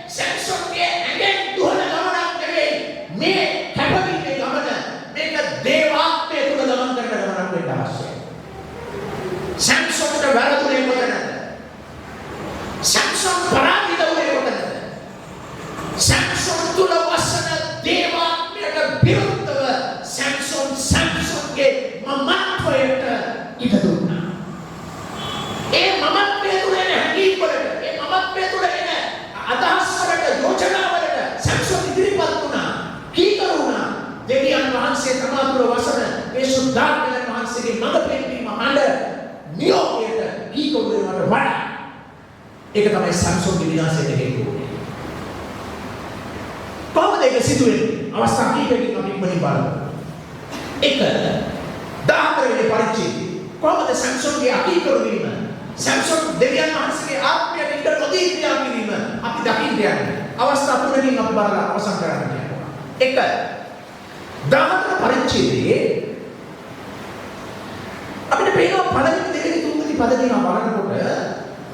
සැම්සොන්ගේ ඇඟෙන් දුවන ගමනක් නෙවෙයි. මේ කැපවීමේ ගමන මේක දේවාත්මය තුළ ගමන් කරන ගමනක් වෙන්න අවශ්‍යයි. සැම්සොන්ට වැරදුනේ කොතනද? සැම්සොන් පරාජිත වුණේ කොතනද? සැම්සොන් තුළ වසන දේවාත්මයට විරුද්ධව සැම්සොන්ගේ මමත්වයට ඉඩ දුන්නා. ඒ මමත්වය තුළ එන හැඟීම් වලට, ඒ මමත්වය තුළ එන අදහස් වලට, යෝජනා වලට සැම්සොන් ඉදිරිපත් වුණා. කීකරු වුණා. දෙවියන් වහන්සේ තමා තුළ වසන ඒ සුද්ධාත්මයන් වහන්සේගේ මඟ පෙන්වීම හඬ නියෝගයට කීකරු වෙනවට වඩා ඒක තමයි සැම්සොන්ගේ විනාශයට හේතු වුණේ. කොහොමද ඒක සිදු වෙන්නේ? අවස්ථා කීපයකින් අපි ඉක්මනින් බලමු. 1 14 වෙනි පරිච්ඡේදය. කොහොමද සැම්සොන්ගේ අකීකරු වීම? සැම්සොන් දෙවියන් වහන්සේගේ ආත්මයට ඉඩ නොදී ක්‍රියා කිරීම අපි දකින්න යන්නේ. අවස්ථා 3කින් අපි බලලා අවසන් කරන්න යනවා. 1 14 පරිච්ඡේදයේ අපිට පේනවා පළවෙනි දෙවෙනි තුන්වෙනි පද දිහා බලනකොට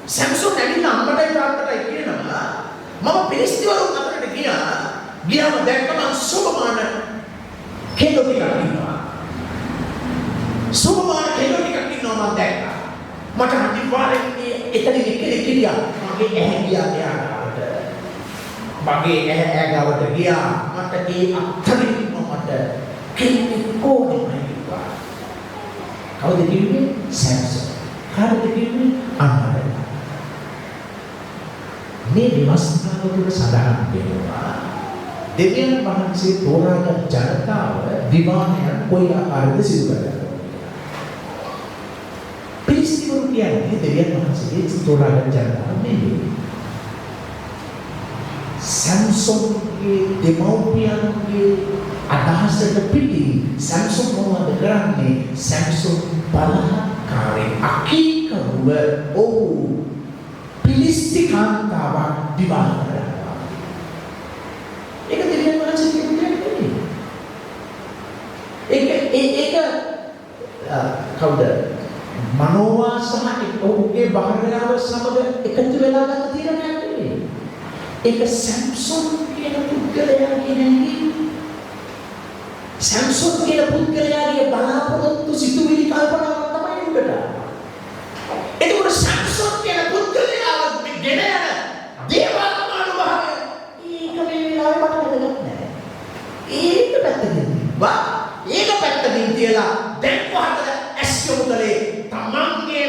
සැම්සොන් ඇවිල්ලා අම්මටයි තාත්තටයි කියනවා මම පිලිස්තිවරුන් අතරට ගියාම දැක්කම සුබමාන කෙල්ලෝ ටිකක් ඉන්නවා. සුබමාන කෙල්ලෝ ටිකක් ඉන්නවා මම දැක්කා. මට අනිවාර්යෙන් එතනින් කෙනෙක් හිටියා. මගේ ඇහැ ගියා එයාට. මගේ ඇහැ ගාවට ගියා. මට ඒ අත්තරින්ම මට කෙනෙක් ඕනේ කිව්වා. කවුද කිව්වේ? සැම්සොන්. කාටද කිව්වේ? අම්මට. මේ විමර්ශනාව තුළ සඳහන් වෙනවා දෙවියන් වහන්සේ තෝරාගත් ජනතාව විවාහයන් කොයි ආකාරයකද සිදු කරගන්නවා. පිළිසිවරු කියන්නේ දෙවියන් වහන්සේගේ තෝරාගත් ජනතාව නෙවෙයි. සැම්සොන්ගේ දෙමව්පියන්ගේ අදහසට පිටි සැම්සොන් මොනවද කරන්නේ? සැම්සොන් බලහත්කාරී අකීකරුව ඔහු පිලිස්ති කාන්තාවක් විවාහ කරනවා. ඒක දෙවියන් වහන්සේ කියන්නේ නෙවෙයි. ඒක කවුද? මනෝවා සහ ඔහුගේ බාහිරව සමග එකතු වෙලා ගත තීරණයක් නෙවෙයි. ඒක සැම්සොන් කියන පුද්ගලයාගේ නැගී සැම්සොන් කියන පුද්ගලයාගේ බලාපොරොත්තු සිතුවිලි කල්පනාවක් තමයි උඩට. ඒකෝර සැම්සොන් කියන පුද්ගලයාව ගෙන යන දේවාත්මානුභාවය ඒක මේ වෙලාවේ මට වැදගත් නෑ. ඒක පැත්තකින් තියලා දැන් කොහොමද ඇස් යොමු කළේ තමන්ගේ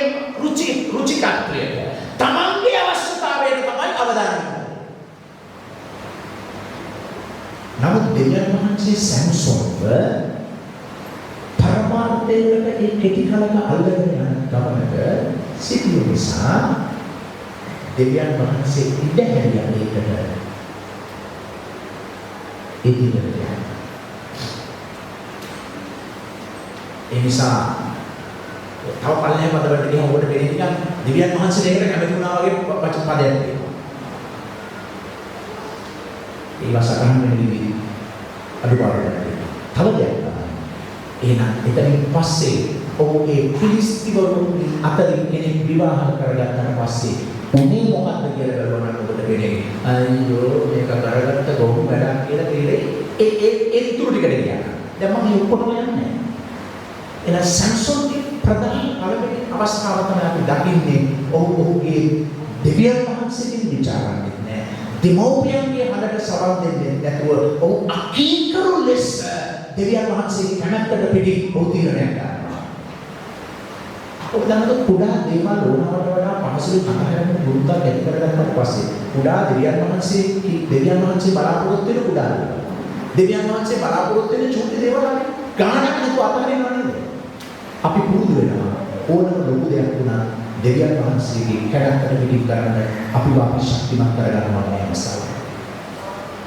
රුචිකත්වයට තමන්ගේ අවශ්‍යතාවයට තමයි අවධානය යොමු. නමුත් දෙවියන් වහන්සේ සැම්සොන්ව පරමාර්ථයකට ඒ කෙටි කලක අල්ලගෙන යන ගමනක සිටින නිසා දෙවියන් වහන්සේ ඉඩ හැරියා ඒකට ඉදිරියට. ඒ නිසා තව පල්ලෙහා මතවලට ගියා ඔබට වෙන්නේ නිකන් දෙවියන් වහන්සේ දෙයකට කැමති වුණා වගේ වචන පදයක් තියෙනවා. ඒවා සටහන් වෙන විදිහ අඩුපාඩුවක් තව දෙයක් තමයි. එහෙනම් එතනින් පස්සේ ඔහුගේ පිළිස්තිවරුන් අතරින් කෙනෙක් විවාහ කරගත්තාට පස්සේ උනේ මොකක්ද කියලා බලන්න ඔබට වෙන්නේ. අයියෝ මේක කරගත්ත ගොම් වැඩක් කියලා තේරෙයි. ඒ තුරු ටිකට කියන්න. දැන් මම මේ ඔක්කොම යන්නේ. එහෙනම් සැම්සොන්ගේ ප්‍රධාන පළවෙනි අවස්ථාව තමයි අපි දකින්නේ ඔහුගේ දෙවියන් වහන්සේගෙන් විචාරන්නේ නැහැ. දෙමෝපියන්ගේ හඬට සවන් දෙන්නේ නැතුව ඔහු අකීකරු ලෙස දෙවියන් වහන්සේගේ කැමැත්තට පිටි ඔහු තීරණයක් ගන්නවා. ඔබ දන්නවද කුඩා දේවල් ඕනවට වඩා පහසුවෙන් අතහැරෙන්න ගුරුත්වයක් ඇති කරගන්නට පස්සේ කුඩා දෙවියන් වහන්සේ බලාපොරොත්තු වෙන කුඩා දේවල්. දෙවියන් වහන්සේ බලාපොරොත්තු වෙන චූටි දේවල් අපි ගානක් නැතුව අතහැරෙනවා නේද? අපි පුරුදු වෙනවා ඕනම ලොකු දෙයක් වුණා දෙවියන් වහන්සේගේ කැමැත්තට පිටි කරන්න අපි වාපි ශක්තිමත් කරගන්නවා මේ අවස්ථාවේ.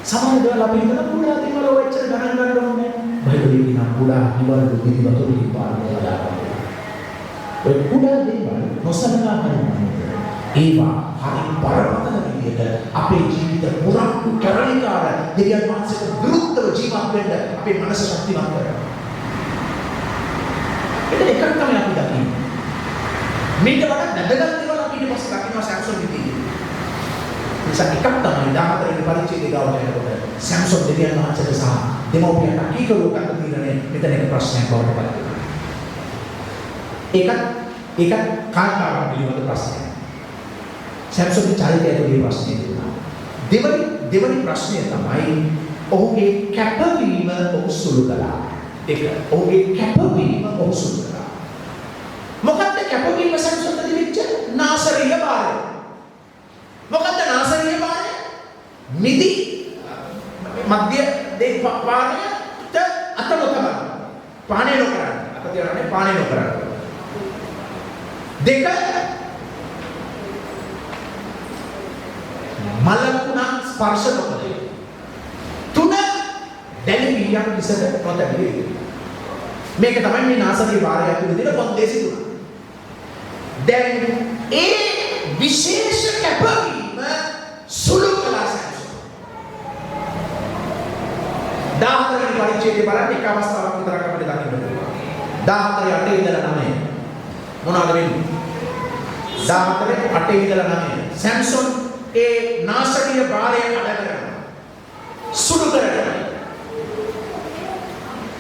සමහර දේවල් අපි හිතන කුඩා දේවල් ඔය එච්චර ගණන් ගන්න ඕනේ බයිබලයේ කියන කුඩා නිවන දුකින් වතුරින් පාරේ හදාගන්න. ඔය කුඩා දේවල් නොසලකා හරිනවා. ඒවා හරි බරපතල විදිහට අපේ ජීවිත පුරාම කරණිකාර දෙවියන් වහන්සේට විරුද්ධව ජීවත් වෙන්න අපේ මනස ශක්තිමත් කරනවා. ඒක එකක් තමයි අපි දකින්නේ. මේක වඩා වැදගත් දේවල් අපි ඊට පස්සේ දකින්නවා සැම්සොන් විදිහේ. නිසා එකක් තමයි 14 වෙනි පරිච්ඡේදය ගාවට යනකොට සැම්සොන් දෙවියන් වහන්සේට සහ දෙමෝපියන්ට කීකරුවක් අතර තියෙන මෙතන එක ප්‍රශ්නයක් බවට පත් වෙනවා. ඒකත් කාන්තාවක් පිළිබඳ ප්‍රශ්නයක්. සැම්සොන්ගේ චරිතය තුළ ප්‍රශ්නය තිබුණා. දෙවනි ප්‍රශ්නය තමයි ඔහුගේ කැපවීම ඔහු සුළු කළා. ඒක ඔහුගේ කැපවීම ඔහු සුළු කළා. මොකක්ද කැපවීම සැම්සොන්ට තිබිච්ච නාසරීය භාරය? මොකක්ද නාසරීය භාරය? මිදි මධ්‍ය දේ පාණයට අත නොතබන. පාණය නොකරන. අත තියන්නේ පාණය නොකරන. දෙක මලකුණක් ස්පර්ශ නොකරේ. තුන දැලිවියක් විසද නොතැබිලි. මේක තමයි මේ නාසකේ වාරය ඇතුළේ තියෙන කොන්දේසි තුන. දැන් ඒ විශේෂ කැපවීම සුළු කළා සැම්සොන්. 14 වෙනි පරිච්ඡේදයේ බලන්න එක අවස්ථාවක් විතරක් අපිට දකින්න පුළුවන්. 14 8 ඉඳලා 9. මොනවද වෙන්නේ? 14 8 ඉඳලා 9. සැම්සොන් ඒ නාසකීය භාරය කඩ කරනවා. සුළු කරනවා.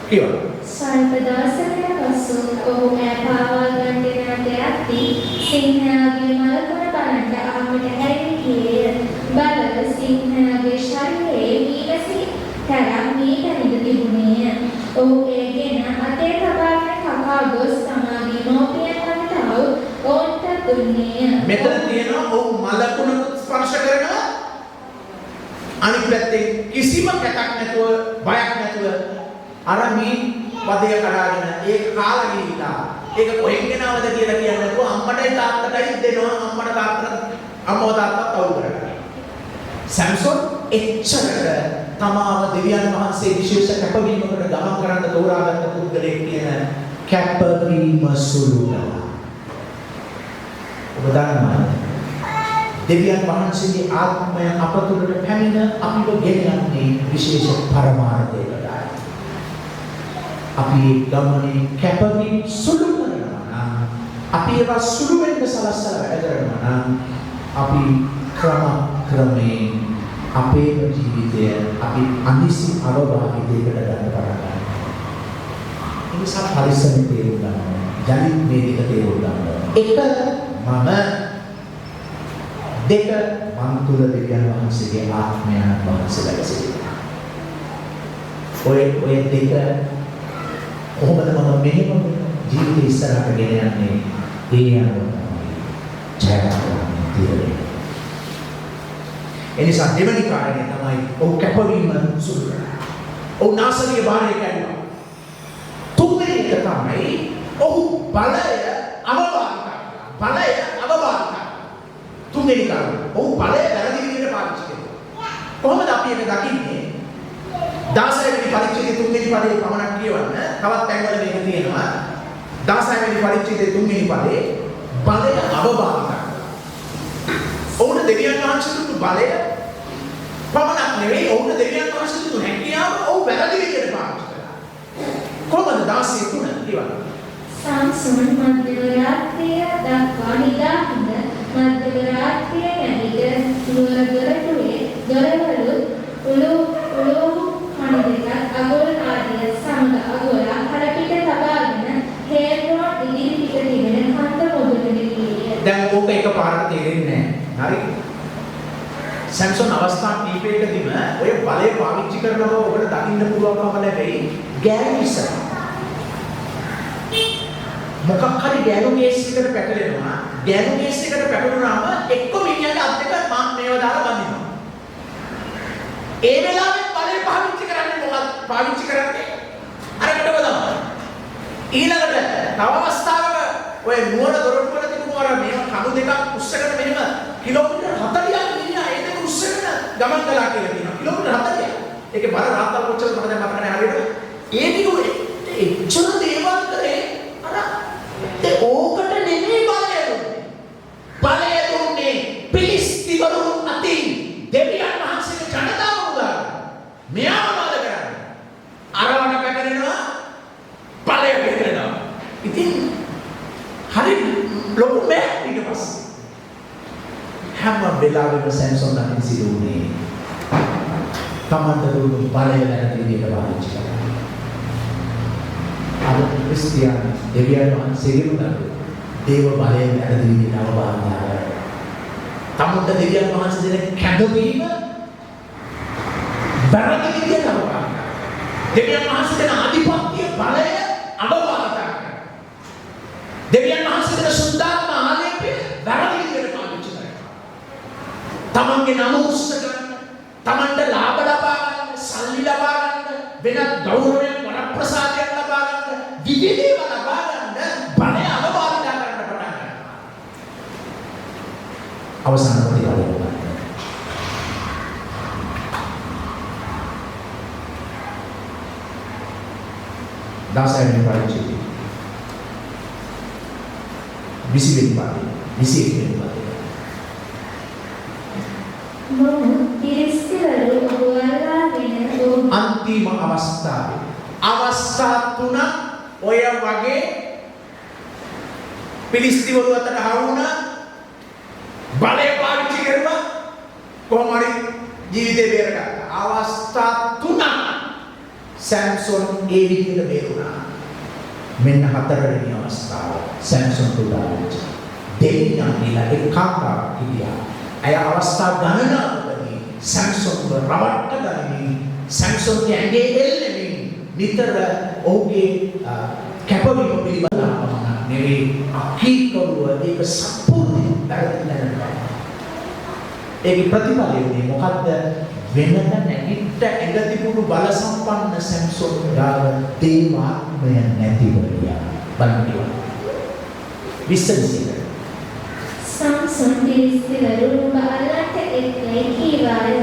කියවල. සල්ප දවසකට පසු ඔහු ඈ පාවා ගන්න යද්දී සිංහයාගේ මලකුණ බලන්න ආමට හැරී ගියේය. බලව සිංහයාගේ ශරීරයේ මීවැසි තරම් මීටනිද තිබුණේය. ඔහු ඒගෙන අතේ තබාගෙන කපා ගොස් තමාගේ මෝපියන් ළඟට ආව ඔවුන්ට දුන්නේය. මෙතන තියෙනවා ඔහු මලකුණ ස්පර්ශ කරනවා. අනිත් පැත්තේ කිසිම කැටක් නැතුව බයක් නැතුව අර මේ වදය කඩාගෙන ඒක කාලා ගිහිලා ඒක කොහෙන් ගෙනවද කියලා කියන්නේ නැතුව අම්මටයි තාත්තටයි දෙනවා. අම්මට තාත්තට අම්මව තාත්තට අවුල් කරගන්නවා. සැම්සොන් එච්චරට තමාව දෙවියන් වහන්සේ විශේෂ කැපවීමකට ගමන් කරන්න තෝරාගත්ත පුද්ගලයෙක් කියන කැපවීම සුළු කළා. ඔබ දන්නවද? දෙවියන් වහන්සේගේ ආත්මය අප තුළට පැමිණ අපිව ගෙනියන්නේ විශේෂ පරමාර්ථයකටයි. අපි ගමනේ කැපවීම සුළු කරනවා නම් අපි ඒවා සුළු වෙන්න සලස්සලා වැඩ කරනවා නම් අපි ක්‍රමයෙන් අපේ ජීවිතය අපි අනිසි අවවාහිතයකට ගන්න පටන් ගන්නවා. ඒ නිසා පරිස්සමෙන් තේරුම් ගන්න ඕනේ. ජනිත මේ දෙක තේරුම් ගන්න ඕනේ. එක මම දෙක මන් තුළ දෙවියන් වහන්සේගේ ආත්මයන් වහන්සේලා සිටිනවා. ඔය දෙක කොහොමද මම මෙහෙම ජීවිතය ඉස්සරහට ගෙන යන්නේ? ඒ අනුව තමයි එනිසා දෙවනි කාරණය තමයි ඔහු කැපවීම සුළු කරනවා. ඔහු නාසකීය භාරය කැඩුවා. තුන්වෙනි එක තමයි ඔහු බලය අවවාද කරනවා. තුන්වෙනි කාරණය ඔහු බලය වැරදි විදිහට පාවිච්චි කරනවා. කොහොමද අපි ඒක දකින්නේ? 16 වෙනි පරිච්ඡේදයේ 3 වෙනි පදේ පමණක් කියවන්න. තවත් තැන්වල මේක තියෙනවා. 16 වෙනි පරිච්ඡේදයේ 3 වෙනි පදේ බලය අවවාද කරනවා. ඔවුන් දෙවියන් වහන්සේ දුන්නු බලය පමණක් නෙවෙයි ඔවුන් දෙවියන් වහන්සේ දුන්නු හැකියාව ඔව් වැරදි විදිහට පාවිච්චි කළා. කොහොමද 16 කියවන්න? සම්සුන් මධ්‍යම රාත්‍රිය දක්වා නිදාහිඳ මධ්‍යම රාත්‍රිය නැගිට දොරටුවේ දොරවලු උළු කණිදෙක අගොල් ආදිය සමග අගොලා හරපිට තබාගෙන හේරෝඩ් ඉදිරි පිට තිබෙන කන්ද මොදුලට ගියේ. දැන් ඕක එකපාරට තේරෙන්නේ නැහැ. හරි. සැම්සොන් අවස්ථා කීපයකදීම ඔය බලය පාවිච්චි කරනකොට ඔබට දකින්න පුළුවන්කම ලැබෙයි ගෑනු ඉස්සර. මොකක් හරි ගෑනු කේස් එකකට පැටලෙනවා. ගෑනු කේස් එකට පැටලුනාම එක්ක මිනිහට අත් දෙක මම මේව දාලා බඳිනවා. ඒ වෙලාවෙත් බලය පාවිච්චි කරන්නේ මොකක්ද? පාවිච්චි කරන්නේ අරකටම තමයි. ඊළඟට තව අවස්ථාවක ඔය නුවර දොරටුවල තිබුණු අර මේව කණු දෙකක් උස්සගෙන මෙහෙම කිලෝමීටර් 40ක් මිනිහා ඒ දෙක උස්සගෙන ගමන් කළා කියලා කියනවා. කිලෝමීටර් 40ක්. ඒකේ බර රාත්තල් කොච්චරද මට දැන් මතක නැහැ හරියට. ඒ දිගුවේ එච්චර දේවල් කරේ අර ඒ ඕකට නෙමෙයි බලය දුන්නේ. බලය දුන්නේ පිලිස්තිවරු අතින් දෙවියන් වහන්සේගේ ජනතාව උදා. මෙයාව බල කරන්නේ. අරවණ පැටලෙනවා බලය පැටලෙනවා. ඉතින් හරි ලොකු මේ ඊට පස්සේ හැම වෙලාවෙම සැම්සොන් අතින් සිදු වුණේ තමන්ට දුන්නු බලය වැරදි විදිහට පාවිච්චි කරනවා. අද ක්‍රිස්තියානි දෙවියන් වහන්සේගෙම දරුවෝ දේව බලය වැරදි විදිහට අවබෝධ කරගන්නවා. තමන්ට දෙවියන් වහන්සේ දෙන කැඳවීම වැරදි විදිහට අවබෝධ කරගන්නවා. දෙවියන් වහන්සේ දෙන ආධිපත්‍ය බලය අවබෝධ කරගන්නවා. දෙවියන් වහන්සේ දෙන සුද්ධාත්ම ආලේපය වැරදි විදිහට පාවිච්චි කරනවා. තමන්ගේ නම උස්ස ගන්න, තමන්ට ලාභ ලබා ගන්න, සල්ලි ලබා ගන්න, වෙනත් ගෞරවයෙන් වරප්‍රසාදයක් ලබා ගන්න, විවිධේව ලබා ගන්න බලය අවබෝධ කරගන්න පටන් ගන්නවා. අවසාන ප්‍රතිඵලය ගන්න. දාසයන් පරිචිතයි. 20 වෙනි පාඩේ 21 වෙනි පාඩේ अंतिम अवस्था अवस्था तुना ඔය වගේ පිලිස්තිවරු අතර හවුණා බලය පාවිච්චි කරුවා කොහොම හරි ජීවිතේ බේරගත්තා. අවස්ථා තුනක් සැම්සොන් ඒ විදිහට බේරුණා. මෙන්න හතරවෙනි අවස්ථාව සැම්සොන් උදාහරණයක්. දෙවියන් නිලා එකාකාර කියා. අය අවස්ථා ගණනාවකදී සැම්සොන්ව රවට්ට ගනිමින් සැම්සොන්ගේ ඇඟේ එල්ලෙමින් නිතර ඔහුගේ කැපවීම පිළිබඳව නෙවෙයි අකීකරුව ඒක සම්පූර්ණ වැරදිලා. ඒකේ ප්‍රතිඵලය උනේ මොකද්ද? වෙනද නැගිට ඇඟ තිබුණු බල සම්පන්න සැම්සොන් ගාව දේවාත්මය නැතිව ගියා. බලන්න. විශ්වාසය Samson පිළිස්තිවරු බලට එක්කයි කීවාය.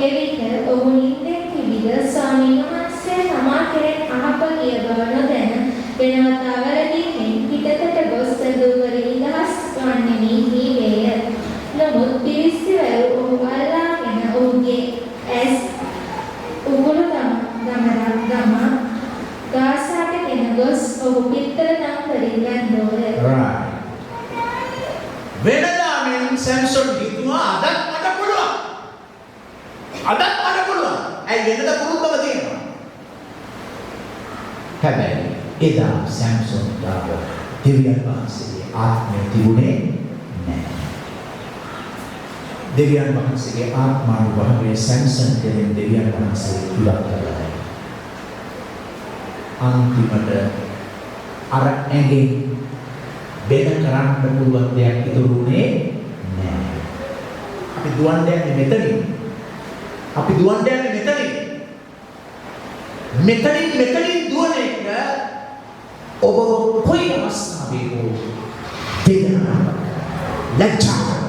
එවිට ඔහු නිින්දෙන් පිළිද ස්වාමීන් වහන්සේ තමා කෙරෙන් අහප ගිය බව නොදැන වෙනවත් අවරදීෙන් පිටතට ගොස් සදුවර ඉදහස් වන්නෙමි කීවේය. නමුත් පිළිස්තිවරු ඔහු අල්ලාගෙන ඔහුගේ ඇස් උගුල දමා ගාසාට ගෙන ගොස් ඔහු පිටතට නම් කරින් ගන්නෝය. වෙනදා මෙන් සැම්සොන් හිතුවා අදත් මට පුළුවන්. ඇයි වෙනද පුරුද්දම තියෙනවා. හැබැයි එදා සැම්සොන් ගාව දෙවියන් වහන්සේගේ ආත්මය තිබුණේ නැහැ. දෙවියන් වහන්සේගේ ආත්මානුභවයේ සැම්සොන් කෙරෙන් දෙවියන් වහන්සේ ඉවත් කළා. අන්තිමට අර ඇඟේ වෙන කරන්න පුළුවන් දෙයක් ඉතුරුනේ නැහැ. අපි දුවන්න යන්නේ මෙතනින්. මෙතනින් දුවන එක ඔබ කොයි අවස්ථාවේ හෝ වේදනාවක්, ලැජ්ජාවක්,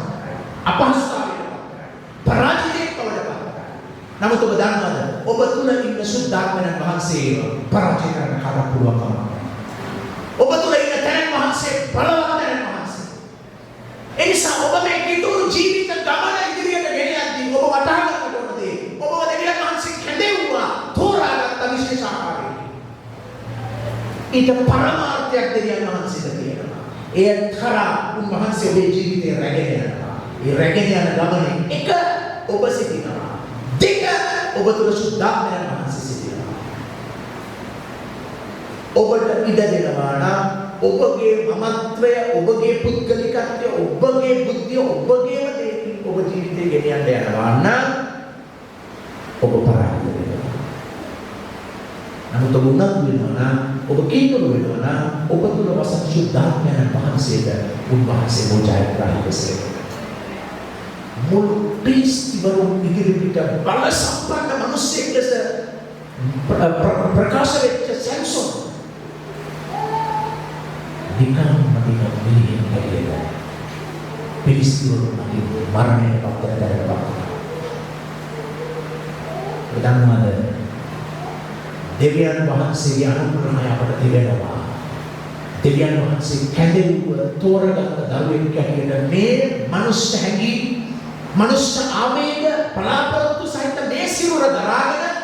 අපහසුතාවයක්, පරාජයයක් වඩපත්. නමුත් ඔබ දන්නවද? ඔබ තුල ඉන්න සුද්ධාත්මයන් වහන්සේ පරාජය කරන්න කාට පුළුවන් කමක් නැහැ. ඔබ තුල ඉන්න තැනන් වහන්සේ බලවත් තැනන් වහන්සේ. ඒ නිසා ඔබ මේ කිතුරු ජීවිත ගමන ඉදිරියට ගෙන යද්දී ඔබ වටහා ගන්නට ඕන දේ ඔබව දෙවියන් වහන්සේ කැඳෙව්වා තෝරාගත්ත විශේෂ ආකාරයකින්. ඊට පරමාර්ථයක් දෙවියන් වහන්සේට තියෙනවා. ඒ තරම් උන්වහන්සේ ඔබේ ජීවිතේ රැගෙන යනවා. ඒ රැගෙන යන ගමනේ එක ඔබ සිටිනවා. දෙක ඔබ තුල සුද්ධාත්මයන් වහන්සේ සිටිනවා. ඔබට ඉඩ දෙනවා නම් ඔබගේ මමත්වය, ඔබගේ පුද්ගලිකත්වය, ඔබගේ බුද්ධිය, ඔබගේම දේකින් ඔබ ජීවිතේ ගෙන යන්න යනවා නම් ඔබ පරාජය වෙනවා. නමුත් ඔබ උනන්දු වෙනවා නම්, ඔබ කීකරු වෙනවා නම් ඔබ තුල වසන සුද්ධාත්මයන් වහන්සේට උන්වහන්සේ මොජායග්‍රාහී වෙසේ. මුළු පිළිස්තිවරුන් ඉදිරියට බල සම්පන්න මිනිසෙක් ලෙස ප්‍රකාශ වෙච්ච සැම්සොන් නිකම්ම මිලියන් කඩේලා පිළිස්තිවරුන් අතර මරණයට පත් කරගන්නවා. දන්නවද? දෙවියන් වහන්සේගේ අනුග්‍රහය අපට තිබෙනවා. දෙවියන් වහන්සේ කැඳෙව්ව තෝරගත්ත දරුවෙක් හැටියට මේ මනුෂ්‍ය හැඟීම් මනුෂ්‍ය ආවේග බලාපොරොත්තු සහිත මේ සිරුර දරාගෙන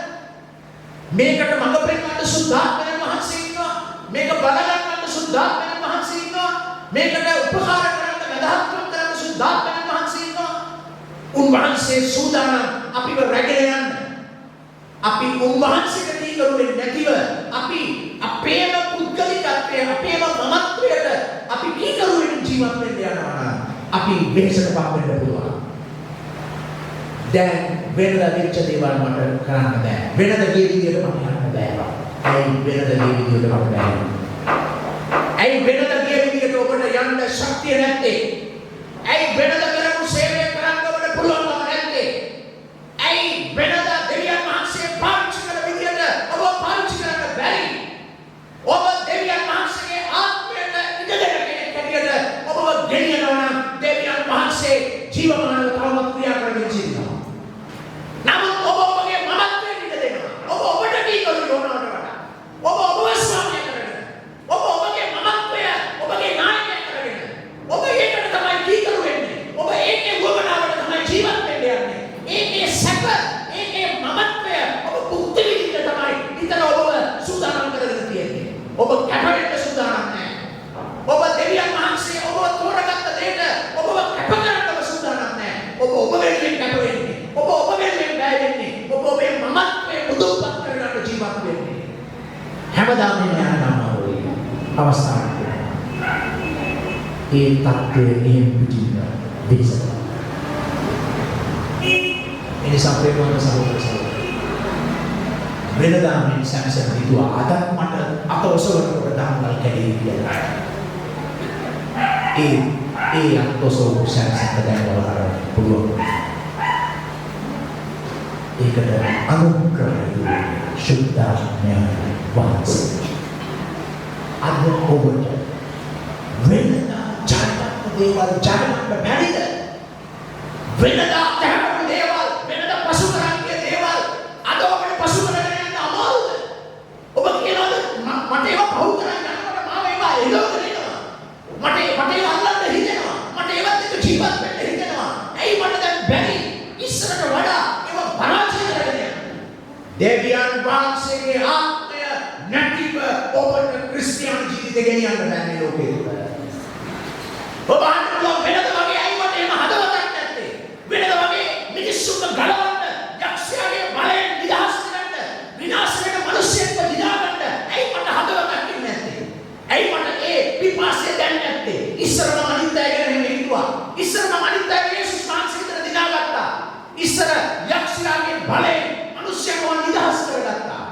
මේකට මඟ පෙන්වන්න සුද්ධාත්මයන් වහන්සේ ඉන්නවා. මේක බලගන්න සුද්ධාත්මයන් වහන්සේ ඉන්නවා. මේකට උපකාර කරන්න ගදහත්ව කරන්න සුද්ධාත්මයන් වහන්සේ ඉන්නවා. උන්වහන්සේ සූදානම් අපිව රැගෙන යන්න. අපි උන්වහන්සේට දීකරුවෙන් නැතිව අපි අපේම පුද්ගලිකත්වය අපේම මමත්වයට අපි දීකරුවෙන් ජීවත් වෙන්න යනවා. අපි වෙනසට පත් වෙන්න පුළුවන්. දැන් වෙනද වෙච්ච දේවල් මට කරන්න බෑ. වෙනද ගිය විදියට මට යන්න බෑ. ඇයි වෙනද ගිය විදියට මට බෑ? ඇයි වෙනද ගිය විදියට ඔබට යන්න ශක්තිය නැත්තේ? ඇයි වෙනද කරපු සේවය කරන්න ඔබට පුළුවන්කම නැත්තේ? ඇයි වෙනද දෙවියන් වහන්සේ පාවිච්චි කරන විදියට ඔබ පාවිච්චි කරන්න බැරි? ඔබ දෙවියන් වහන්සේගේ ආත්මයට ඉඩ දෙන කෙනෙක් හැටියට ඔබව ගෙනියනවා නම් දෙවියන් වහන්සේ ජීවමානව තවමත් ක්‍රියා කරමින් සිටිනවා. නමුත් ඔබ ඔබගේ මමත්වයට ඉඩ දෙනවා. ඔබ ඔබට දීකරු යොනවට වඩා. ඔබ ඔබව ස්වාමිය කරගෙන. ඔබ ඔබගේ මමත්වය ඔබගේ නායකය කරගෙන. ඔබ ඒකට තමයි දීකරු වෙන්නේ. ඔබ ඒකේ වමනාවට තමයි ජීවත් වෙන්න යන්නේ. ඒකේ සැප, ඒකේ මමත්වය ඔබ භුක්ති විඳින්න තමයි විතර ඔබව සූදානම් කරගෙන තියෙන්නේ. ඔබ කැපවෙන්න සූදානම් නැහැ. ඔබ දෙවියන් වහන්සේ ඔබව තෝරගත්ත දෙයට ඔබව කැප කරන්නව සූදානම් නැහැ. ඔබ වෙනුවෙන් කැප වෙන්නේ. ඔබ වෙනුවෙන් බය වෙන්නේ. ඔබ ඔබේ මමත්වය මුදුන්පත් කරගන්න ජීවත් වෙන්නේ. හැමදාම යන අමාරුයි අවස්ථාවක්. ඒ තත්ත්වයේ එහෙම පිටින්න දෙසක්. එනිසා ප්‍රේමවන්ත සහෝදර සහෝදරියනි, වෙනදා මේ සැමසෙන හිතුවා අදත් මට අත ඔසවනකොට දම්වල් කැඩේ කියලා. ඒ අත ඔසවපු සැමසෙන්න දැන් වලකට පුළුවන්. ඒකට අනුග්‍රහය ශුද්ධාත්මයන් වහන්සේ. අද ඔබට වෙනදා ජාතක දේවල් ජාතක බැරිද? වෙනදා තහවුරු දේවල් වෙනදා පසු කරන්නේ දේවල් අද ඔබට පසු කරගෙන යන්න අමාරුද? ඔබ කියනවාද මට ඒවා පහු කරන්න යනකොට මාව ඒවා එළවගෙන එනවා. මට ඒවා අල්ලන්න හිතෙනවා. මට ඒවත් එක්ක ජීවත් වෙන්න හිතෙනවා. ඇයි මට දැන් බැරි? ඉස්සරට වඩා ඒවා පරාජය කරගෙන යන්න. දෙවියන් වහන්සේගේ ආත්මය නැතිව ඔබට ක්‍රිස්තියානි ජීවිතය ගෙනියන්න බෑ මේ ලෝකේ තුල. ඔබ අහනවා වෙනද වගේ ඇයි මට එහෙම හදවතක් නැත්තේ? වෙනද වගේ මිනිස්සුන්ව ගලවන්න, යක්ෂයාගේ බලයෙන් නිදහස් කරන්න, විනාශ වෙන මිනිස්සුන්ව දිනාගන්න ඇයි මට හදවතක් නැත්තේ? ඇයි මට ඒ පිපාසය දැනෙන්නේ නැත්තේ? ඉස්සර මම අනිත් අය ගැන එහෙම හිතුවා. ඉස්සර මම අනිත් අය යේසුස් වහන්සේ විතර දිනාගත්තා. ඉස්සර යක්ෂයාගේ බලයෙන් මිනිස්සුන්ව නිදහස් කරගත්තා.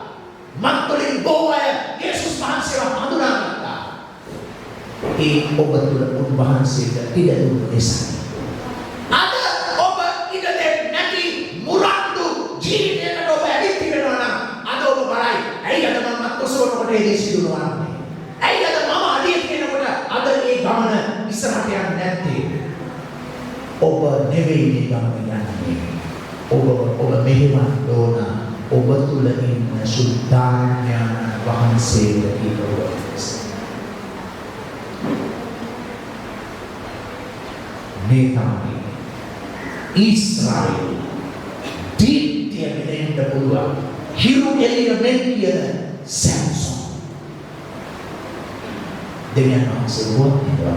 මත්තුලින් බොහෝ අය යේසුස් වහන්සේව හඳුනාගත්තා. ඒ ඔබ තුළ උන්වහන්සේට ඉඩ දුන්න නිසා. අද ඔබ ඉඩ දෙන්නේ නැති මුරණ්ඩු ජීවිතයකට ඔබ ඇවිත් වෙනවා නම් අද ඔබ බලයි. ඇයි අද මම මත්කොසවනකොට ඒ සිදුනවා නම්? ඇයි අද මම අඩිය කියනකොට අද ඒ ගමන ඉස්සරහට යන්නේ නැත්තේ? ඔබ නෙවෙයි මේ ගමන යන්නේ. ඔබ මෙහෙම ඕන. ඔබ තුළ ඉන්න සුද්ධාත්මයන් වහන්සේට ඉඩ මේ තමයි ඊශ්‍රායල් දීප්තිය වෙන්න පුළුවන් හිරු එළිය මෙන් කියන සැම්සොන්. දෙවියන් වහන්සේ වුණා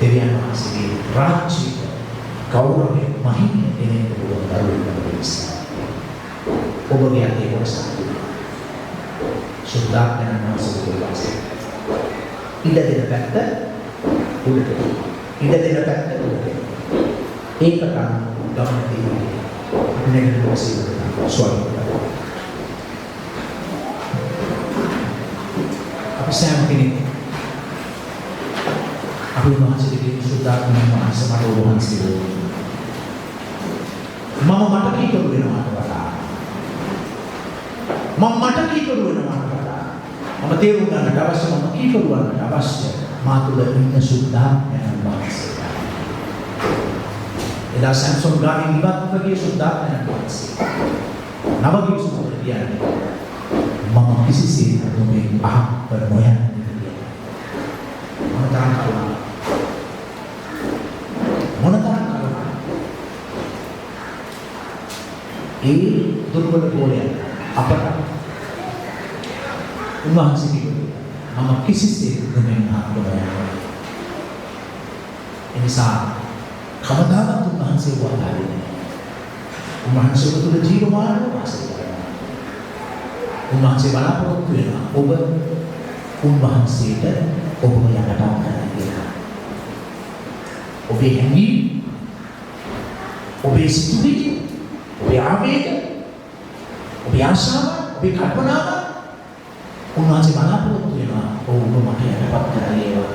දෙවියන් වහන්සේගේ රාජ්‍යය ගෞරවය මහිම දෙන්න පුළුවන් දරුවෙක් නිසා. ඔබගේ අතේ කොටසක් සුද්ධාත්මයන් වහන්සේගේ වාසය. ඉඩ දෙන පැත්ත උඩට. ඉඩ දෙන පැත්ත උඩට. ඒක තමයි ගමන තියෙන්නේ. නෙගටිව් සිවුර ස්වල්ප. අපි සෑම කෙනෙක් අපි වහන්සේගේ සුද්ධාත්මයන් වහන්සේ මට වහන්සේ මට කීකරු වෙනවාට වඩා මට කීකරු වෙනවාට වඩා මම තේරුම් ගන්නට අවශ්‍ය මම කීකරු වන්නට අවශ්‍ය මා තුළ ඉන්න සුද්ධාත්මයන් වහන්සේ. එදා සැම්සොන් ගාමින් ඉවත් වගේ සුද්ධාත්මයන් වහන්සේ. නවගිවිසුමට කියන්නේ mama kiසිසේත් ඔබේ අහක් නොයන්න මොනතරම් කරුණා මොනතරම් කරුණා ඒ දුර්වල ගෝලය අපට උන්වහන්සේ කිව්වා මම කිසිසේත් නොයන්න අහක් නොයන්න එනිසා කවදාවත් උන්වහන්සේ වදාළේ නැහැ උන්වහන්සේ තුළ ජීවමානව වාසය කරනවා උන්වහන්සේ බලාපොරොත්තු වෙනවා ඔබ උන්වහන්සේට ඔබම යටපත් කරන්න කියලා. ඔබේ හැඟීම්, ඔබේ සිතුවිලි, ඔබේ ආවේග, ඔබේ ආශාව, ඔබේ කල්පනාව උන්වහන්සේ බලාපොරොත්තු වෙනවා ඔබ මට යටපත් කරලා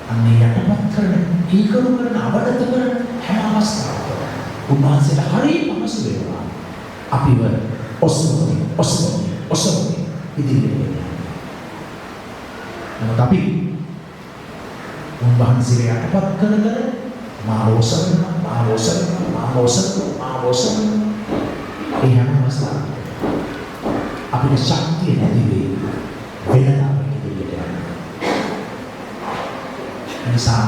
අන්නේ යටපත් කරන, කීකරු කරන, අවබෝධ කරන හැම අවස්ථාවකම උන්වහන්සේට හරිය පහසු වෙනවා. අපිව ඔසවන්නේ ඉදිරියට යන්න. නමුත් අපි උන්වහන්සේ යටපත් කර මාව ඔසවන ඒ හැම අවස්ථාවකම අපිට ශක්තිය නැති වෙනවා ඉදිරියට යන්න. එනිසා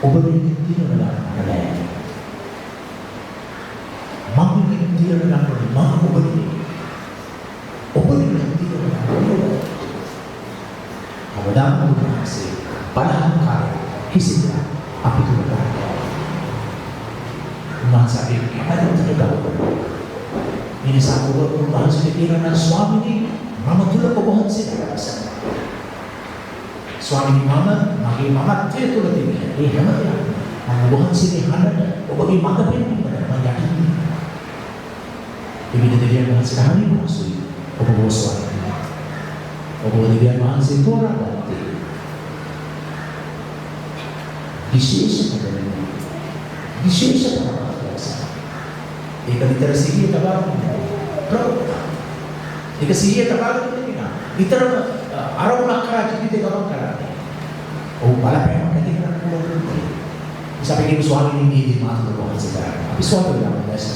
ඔබගේ දිනවල නැහැ. මගේ දිනවල නැහැ. ඔබගේ දිනවල අවදාන උන්වහන්සේ බලහන්කාරය කිසිදු අපිට උදාහරණ උන්වහන්සේ කැමැත්තට ගවනවා. මිනිසා ඔබ උන්වහන්සේ කියනවා ස්වාමීනි මම තුල ඔබ වහන්සේ දැකලා ස්වාමීනි මගේ මමත්වය තුල තියෙන ඒ හැම දෙයක්ම මම ඔබ වහන්සේගේ හඬට ඔබගේ මඟ පෙන්වන්න මම යටින් ඒ විදිහට වහන්සේ හරිය මොසුයි ඔබ වෝස්වායි ඔබ දෙවියන් වහන්සේ තෝරාගත්තේ විශේෂ පරමාර්ථය. ඒක විතර සිහිය තබා ඒක සිහිය තබා ගන්න විතරම අරමුණක් කරා ජීවිතේ ගමන් කරන්නේ. ඔව් බලපෑමක් ඇති කරන්න පුළුවන්. ඉතින් අපි කියන ස්වාමීන් වහන්සේ මාතෘකාව වහන්සේ කරා. අපි ස්වාමීන් වහන්සේ